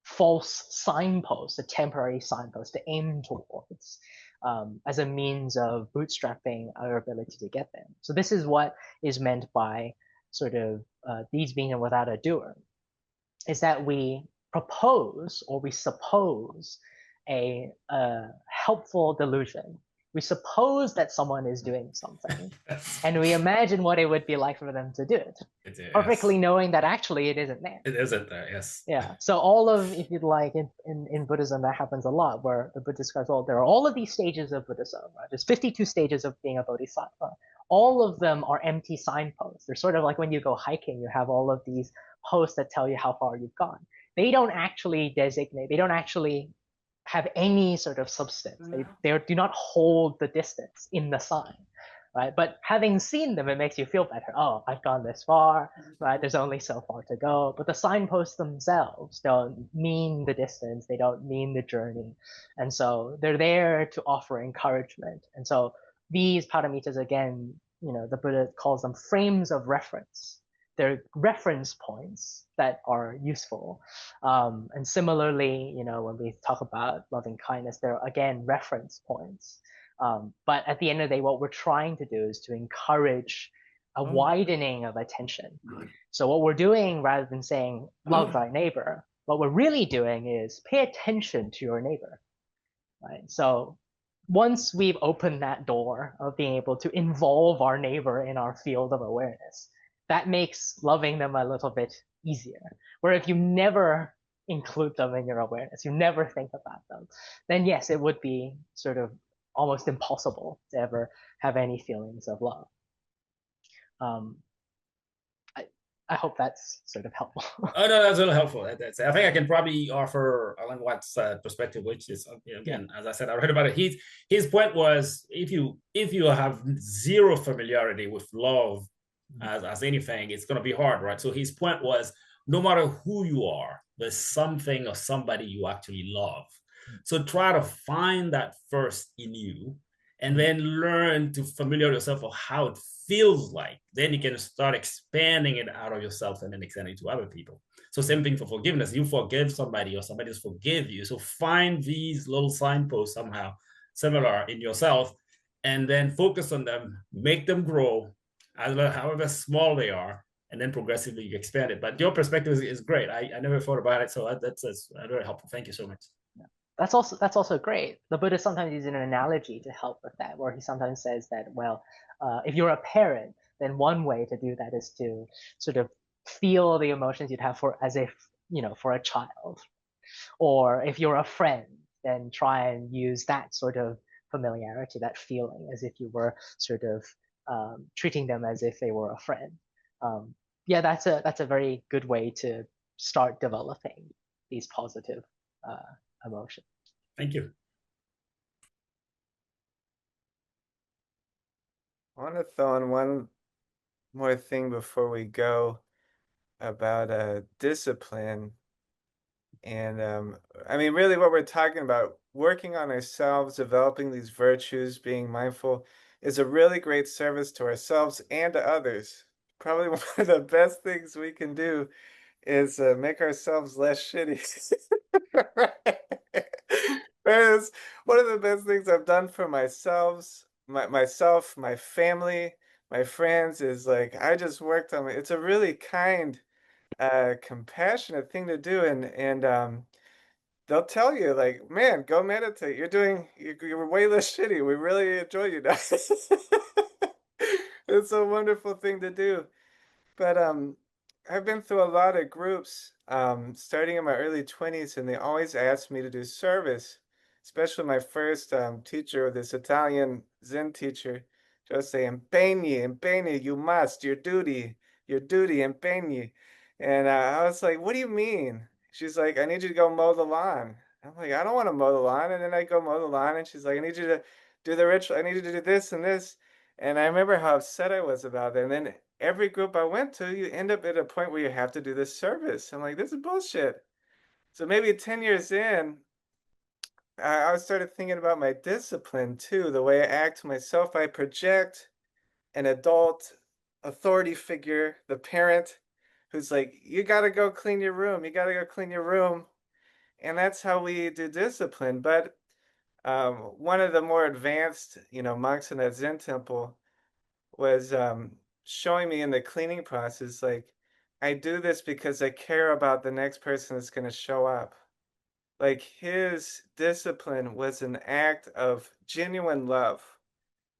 false signpost, a temporary signpost to aim towards, as a means of bootstrapping our ability to get there. So this is what is meant by sort of deeds being without a doer, is that we propose or we suppose a helpful delusion. We suppose that someone is doing something, and we imagine what it would be like for them to do it, perfectly knowing that actually it isn't there. It isn't there, yes. Yeah. So all of, if you'd like, in Buddhism, that happens a lot, where the Buddha describes, well, there are all of these stages of Buddhism, right? There's 52 stages of being a bodhisattva. All of them are empty signposts. They're sort of like when you go hiking, you have all of these posts that tell you how far you've gone. They don't actually designate, they don't actually have any sort of substance. They do not hold the distance in the sign, right? But having seen them, it makes you feel better. Oh, I've gone this far, right? There's only so far to go. But the signposts themselves don't mean the distance. They don't mean the journey. And so they're there to offer encouragement. And so these paramitas, again, the Buddha calls them frames of reference. They're reference points that are useful. And similarly, when we talk about loving kindness, they're again reference points. But at the end of the day, what we're trying to do is to encourage a widening of attention. So what we're doing, rather than saying love thy neighbor, what we're really doing is pay attention to your neighbor, right? So once we've opened that door of being able to involve our neighbor in our field of awareness, that makes loving them a little bit easier. Where if you never include them in your awareness, you never think about them, then yes, it would be sort of almost impossible to ever have any feelings of love. I hope that's sort of helpful. Oh no, that's really helpful. I think I can probably offer Alan Watt's perspective, which is again, as I said, I read about it. His point was, if you have zero familiarity with love as anything, it's going to be hard, right? So his point was, no matter who you are, there's something or somebody you actually love. So try to find that first in you, and then learn to familiarize yourself with how it feels like. Then you can start expanding it out of yourself and then extending it to other people. So same thing for forgiveness. You forgive somebody or somebody just forgive you. So find these little signposts somehow similar in yourself, and then focus on them, make them grow, however small they are, and then progressively you expand it. But your perspective is great. I never thought about it, so that's very helpful. Thank you so much. That's also great. The Buddha sometimes uses an analogy to help with that, where he sometimes says that, well, if you're a parent, then one way to do that is to sort of feel the emotions you'd have for as if, for a child. Or if you're a friend, then try and use that sort of familiarity, that feeling, as if you were sort of treating them as if they were a friend. Yeah, that's a very good way to start developing these positive emotions. Thank you. I want to throw in one more thing before we go about discipline. And I mean, really what we're talking about, working on ourselves, developing these virtues, being mindful, is a really great service to ourselves and to others. Probably one of the best things we can do is make ourselves less shitty. Whereas one of the best things I've done for myself, my family, my friends, is like, I just worked on it. It's a really kind, compassionate thing to do, and they'll tell you, like, man, go meditate. You're way less shitty. We really enjoy you now. It's a wonderful thing to do. But I've been through a lot of groups, starting in my early 20s, and they always asked me to do service, especially my first teacher, this Italian Zen teacher, just say, impegni, you must, your duty, impegni. And I was like, what do you mean? She's like, I need you to go mow the lawn. I'm like, I don't want to mow the lawn. And then I go mow the lawn, and she's like, I need you to do the ritual. I need you to do this and this. And I remember how upset I was about it. And then every group I went to, you end up at a point where you have to do this service. I'm like, this is bullshit. So maybe 10 years in, I started thinking about my discipline too, the way I act to myself. I project an adult authority figure, the parent, who's like, you got to go clean your room. You got to go clean your room. And that's how we do discipline. But one of the more advanced, monks in that Zen temple was showing me in the cleaning process, like, I do this because I care about the next person that's going to show up. Like his discipline was an act of genuine love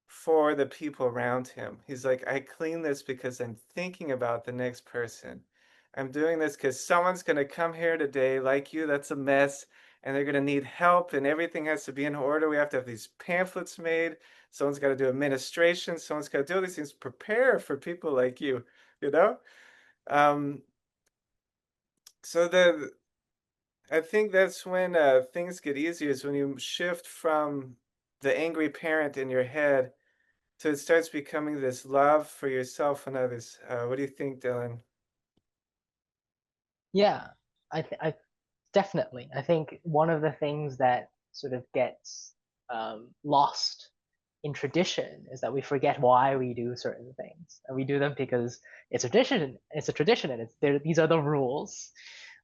for the people around him. He's like, I clean this because I'm thinking about the next person. I'm doing this because someone's going to come here today, like you, that's a mess, and they're going to need help, and everything has to be in order. We have to have these pamphlets made. Someone's got to do administration. Someone's got to do all these things. Prepare for people like you, you know? Um, so I think that's when things get easier, is when you shift from the angry parent in your head so it starts becoming this love for yourself and others. What do you think, Dylan? Yeah, I definitely. I think one of the things that sort of gets lost in tradition is that we forget why we do certain things, and we do them because it's a tradition. It's a tradition, and these are the rules,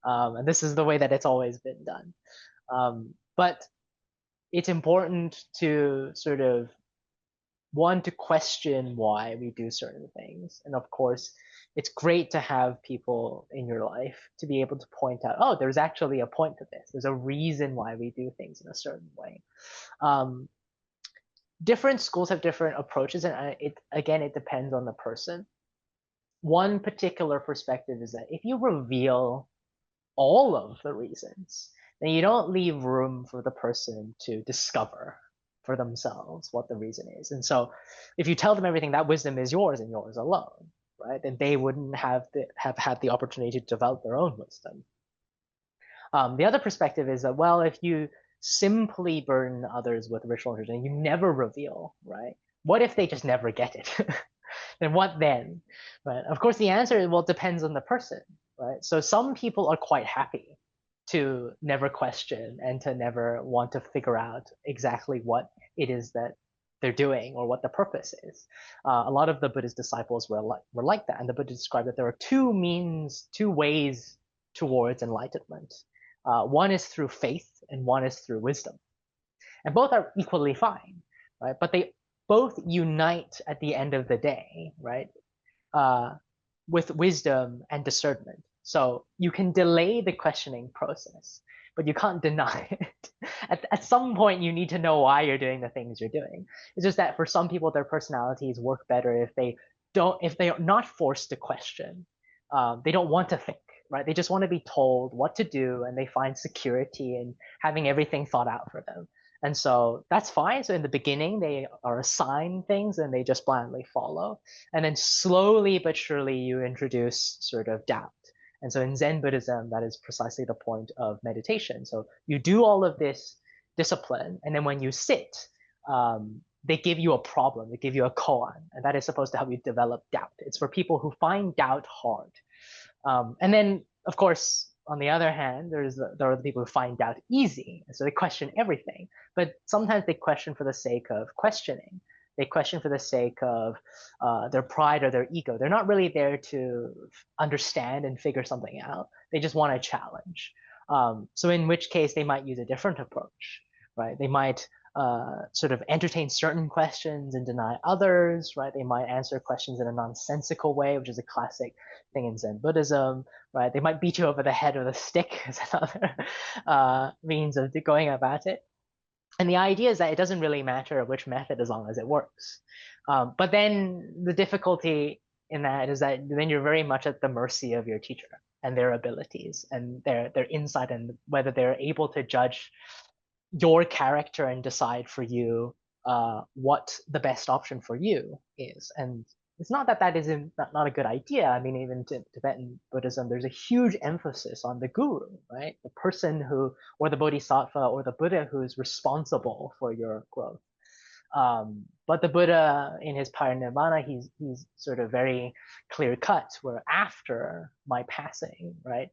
and this is the way that it's always been done. But it's important to sort of one to question why we do certain things, and of course it's great to have people in your life to be able to point out, oh, there's actually a point to this, there's a reason why we do things in a certain way. Different schools have different approaches, and it depends on the person. One particular perspective is that if you reveal all of the reasons, then you don't leave room for the person to discover for themselves what the reason is. And so if you tell them everything, that wisdom is yours and yours alone, right? Then they wouldn't have had the opportunity to develop their own wisdom. The other perspective is that, well, if you simply burden others with ritual and you never reveal, right? What if they just never get it? Then what then? Right? Of course, the answer, well, depends on the person, right? So some people are quite happy to never question and to never want to figure out exactly what it is that they're doing or what the purpose is. A lot of the Buddhist disciples were like that, and the Buddha described that there are two ways towards enlightenment. One is through faith, and one is through wisdom, and both are equally fine, right? But they both unite at the end of the day, right? With wisdom and discernment. So you can delay the questioning process, but you can't deny it. At some point, you need to know why you're doing the things you're doing. It's just that for some people, their personalities work better if they are not forced to question. They don't want to think, right? They just want to be told what to do, and they find security in having everything thought out for them. And so that's fine. So in the beginning, they are assigned things and they just blindly follow. And then slowly but surely, you introduce sort of doubt. And so in Zen Buddhism, that is precisely the point of meditation. So you do all of this discipline, and then when you sit, they give you a problem, they give you a koan, and that is supposed to help you develop doubt. It's for people who find doubt hard. And then, of course, on the other hand, there are the people who find doubt easy, so they question everything. But sometimes they question for the sake of questioning. They question for the sake of their pride or their ego. They're not really there to understand and figure something out. They just want a challenge. So in which case, they might use a different approach, right? They might sort of entertain certain questions and deny others, right? They might answer questions in a nonsensical way, which is a classic thing in Zen Buddhism, right? They might beat you over the head with a stick as another means of going about it. And the idea is that it doesn't really matter which method as long as it works. But then the difficulty in that is that then you're very much at the mercy of your teacher and their abilities and their insight, and whether they're able to judge your character and decide for you what the best option for you is. And it's not that that is not a good idea. I mean, even in Tibetan Buddhism, there's a huge emphasis on the guru, right? The person who, or the bodhisattva, or the Buddha who is responsible for your growth. But the Buddha in his parinirvana, he's sort of very clear cut, where after my passing, right,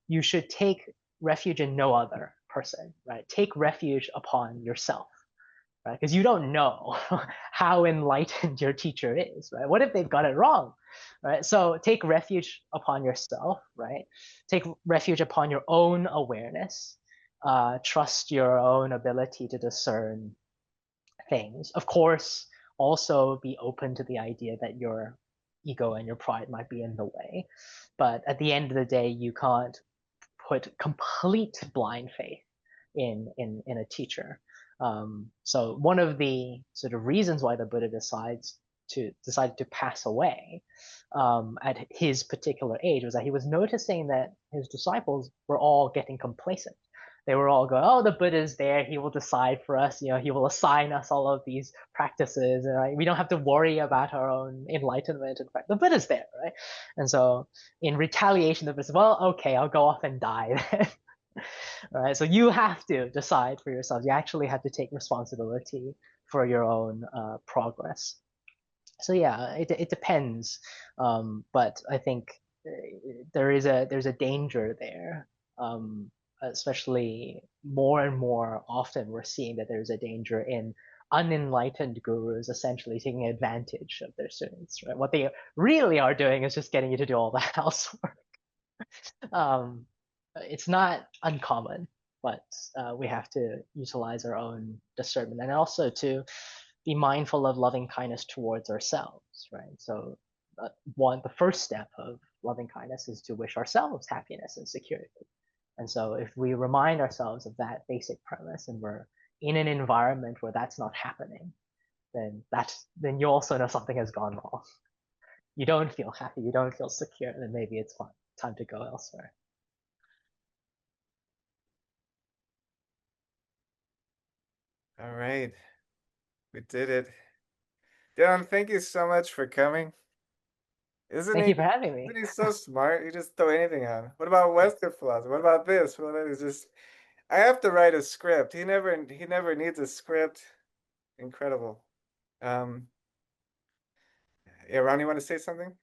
you should take refuge in no other person, right? Take refuge upon yourself, right? Because you don't know how enlightened your teacher is, right? What if they've got it wrong, right? So take refuge upon yourself, right? Take refuge upon your own awareness. Trust your own ability to discern things. Of course, also be open to the idea that your ego and your pride might be in the way. But at the end of the day, you can't put complete blind faith in a teacher. So one of the sort of reasons why the Buddha decided to pass away at his particular age was that he was noticing that his disciples were all getting complacent. They were all going, "Oh, the Buddha's there. He will decide for us. You know, he will assign us all of these practices, and right? We don't have to worry about our own enlightenment. In fact, the Buddha's there, right?" And so, in retaliation, the Buddha said, "Well, okay, I'll go off and die then." Right? So you have to decide for yourself. You actually have to take responsibility for your own progress. So yeah, it depends, but I think there's a danger there, especially more and more often we're seeing that there's a danger in unenlightened gurus essentially taking advantage of their students. Right? What they really are doing is just getting you to do all the housework. um, it's not uncommon, but we have to utilize our own discernment and also to be mindful of loving kindness towards ourselves, right? So, the first step of loving kindness is to wish ourselves happiness and security. And so, if we remind ourselves of that basic premise and we're in an environment where that's not happening, then you also know something has gone wrong. You don't feel happy, you don't feel secure, then maybe it's time to go elsewhere. All right. We did it. Dylan, thank you so much for coming. Thank you for having me. Isn't he so smart? He just throw anything on. What about Western philosophy? What about this? Well, that is just I have to write a script. He never needs a script. Incredible. Um yeah, Ron, you want to say something?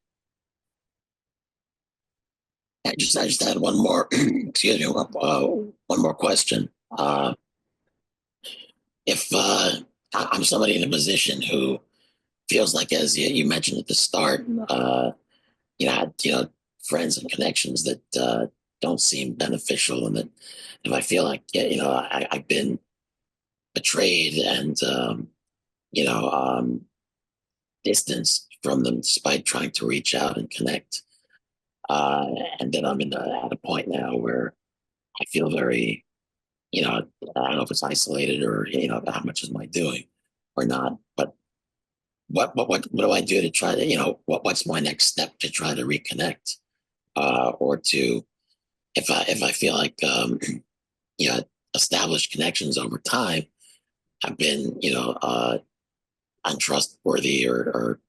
I just had one more, excuse me, one more question. If I'm somebody in a position who feels like, as you mentioned at the start, had friends and connections that don't seem beneficial, and that if I feel like I've been betrayed and distanced from them despite trying to reach out and connect, and then I'm at a point now where I feel very, I don't know if it's isolated or how much am I doing or not, but what do I do to try to what's my next step to try to reconnect, or to if I feel like established connections over time have been untrustworthy or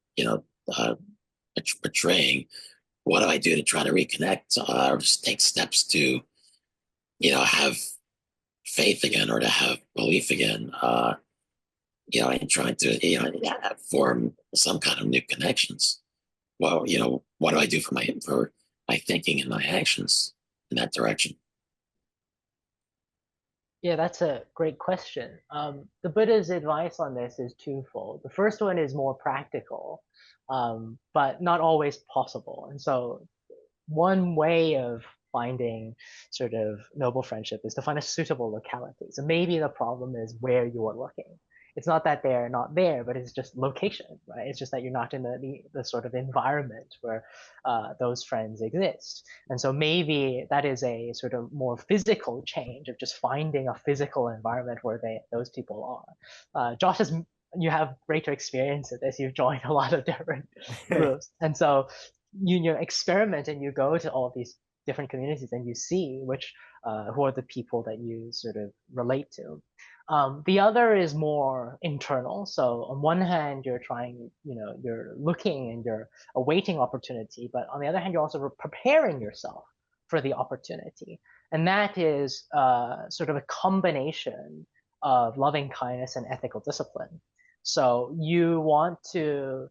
betraying. What do I do to try to reconnect, or just take steps to have faith again or to have belief again? And trying to form some kind of new connections. Well, what do I do for my thinking and my actions in that direction? Yeah, that's a great question. The Buddha's advice on this is twofold. The first one is more practical, but not always possible. And so, one way of finding sort of noble friendship is to find a suitable locality. So maybe the problem is where you are looking. It's not that they're not there, but it's just location, right? It's just that you're not in the sort of environment where those friends exist. And so maybe that is a sort of more physical change of just finding a physical environment where those people are. You have greater experience at this. You've joined a lot of different groups, and so you experiment and you go to all of these different communities and you see who are the people that you sort of relate to. The other is more internal. So on one hand, you're looking and you're awaiting opportunity, but on the other hand, you're also preparing yourself for the opportunity. And that is sort of a combination of loving kindness and ethical discipline. So you want to,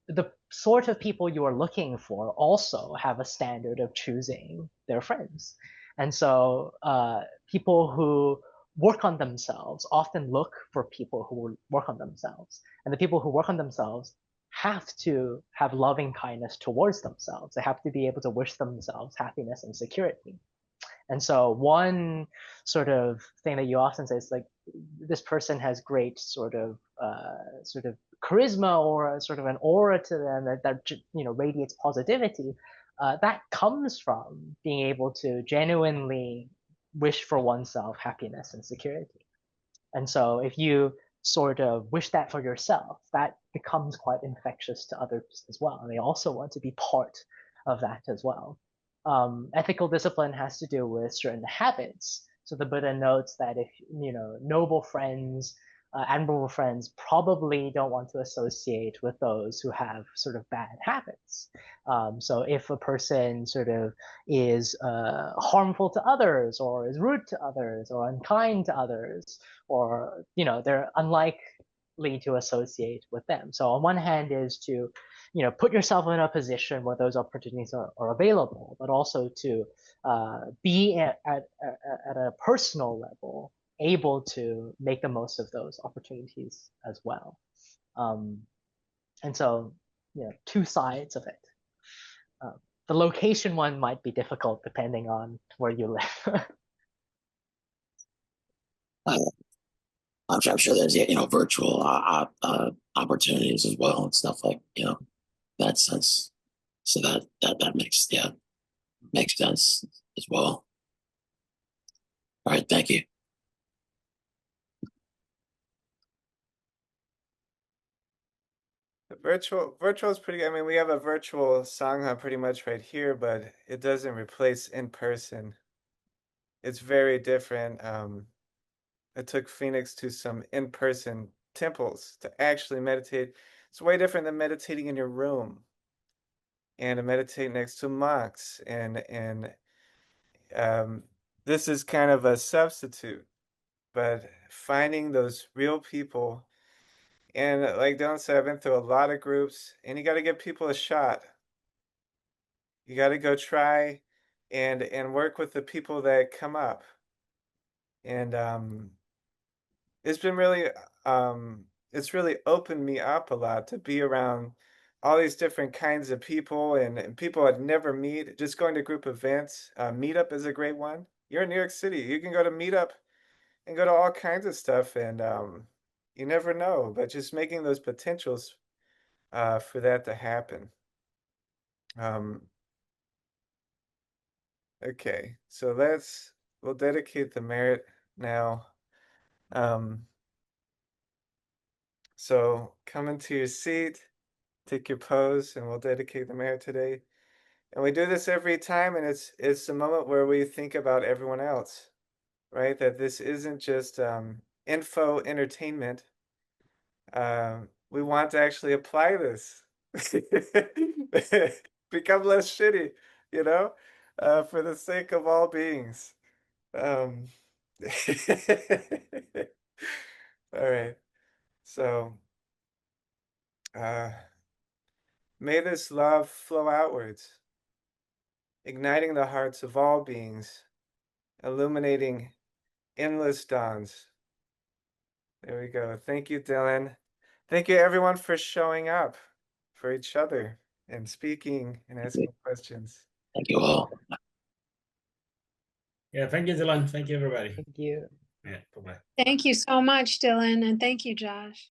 the sort of people you are looking for also have a standard of choosing their friends. And so people who work on themselves often look for people who work on themselves. And the people who work on themselves have to have loving kindness towards themselves. They have to be able to wish themselves happiness and security. And so one sort of thing that you often say is like, this person has great sort of charisma or a, sort of an aura to them that radiates positivity. That comes from being able to genuinely wish for oneself happiness and security. And so if you sort of wish that for yourself, that becomes quite infectious to others as well. And they also want to be part of that as well. Ethical discipline has to do with certain habits. So the Buddha notes that if, noble friends, admirable friends probably don't want to associate with those who have sort of bad habits. So if a person sort of is harmful to others, or is rude to others, or unkind to others, or they're unlikely to associate with them. So on one hand is to put yourself in a position where those opportunities are available, but also to be at a personal level able to make the most of those opportunities as well. And so, two sides of it. The location one might be difficult depending on where you live. I'm sure there's virtual opportunities as well and stuff like that sense. So that makes sense as well. All right, thank you. The virtual is pretty. I mean, we have a virtual Sangha pretty much right here, but it doesn't replace in person. It's very different. I took Phoenix to some in-person temples to actually meditate. It's way different than meditating in your room and to meditate next to monks. And this is kind of a substitute, but finding those real people. And like Dylan said, I've been through a lot of groups, and you got to give people a shot. You got to go try and work with the people that come up. And it's been really it's really opened me up a lot to be around all these different kinds of people and people I'd never meet. Just going to group events. Meetup is a great one. You're in New York City. You can go to Meetup and go to all kinds of stuff, and you never know. But just making those potentials for that to happen. Okay, so we'll dedicate the merit now. So come into your seat, take your pose, and we'll dedicate the merit today. And we do this every time, and it's a moment where we think about everyone else, right? That this isn't just info entertainment. We want to actually apply this. Become less shitty, for the sake of all beings. Um, all right. So, may this love flow outwards, igniting the hearts of all beings, illuminating endless dawns. There we go. Thank you, Dylan. Thank you, everyone, for showing up for each other and speaking and asking questions. Thank you all. Yeah, thank you, Dylan. Thank you, everybody. Thank you. Yeah, bye-bye. Thank you so much, Dylan, and thank you, Josh.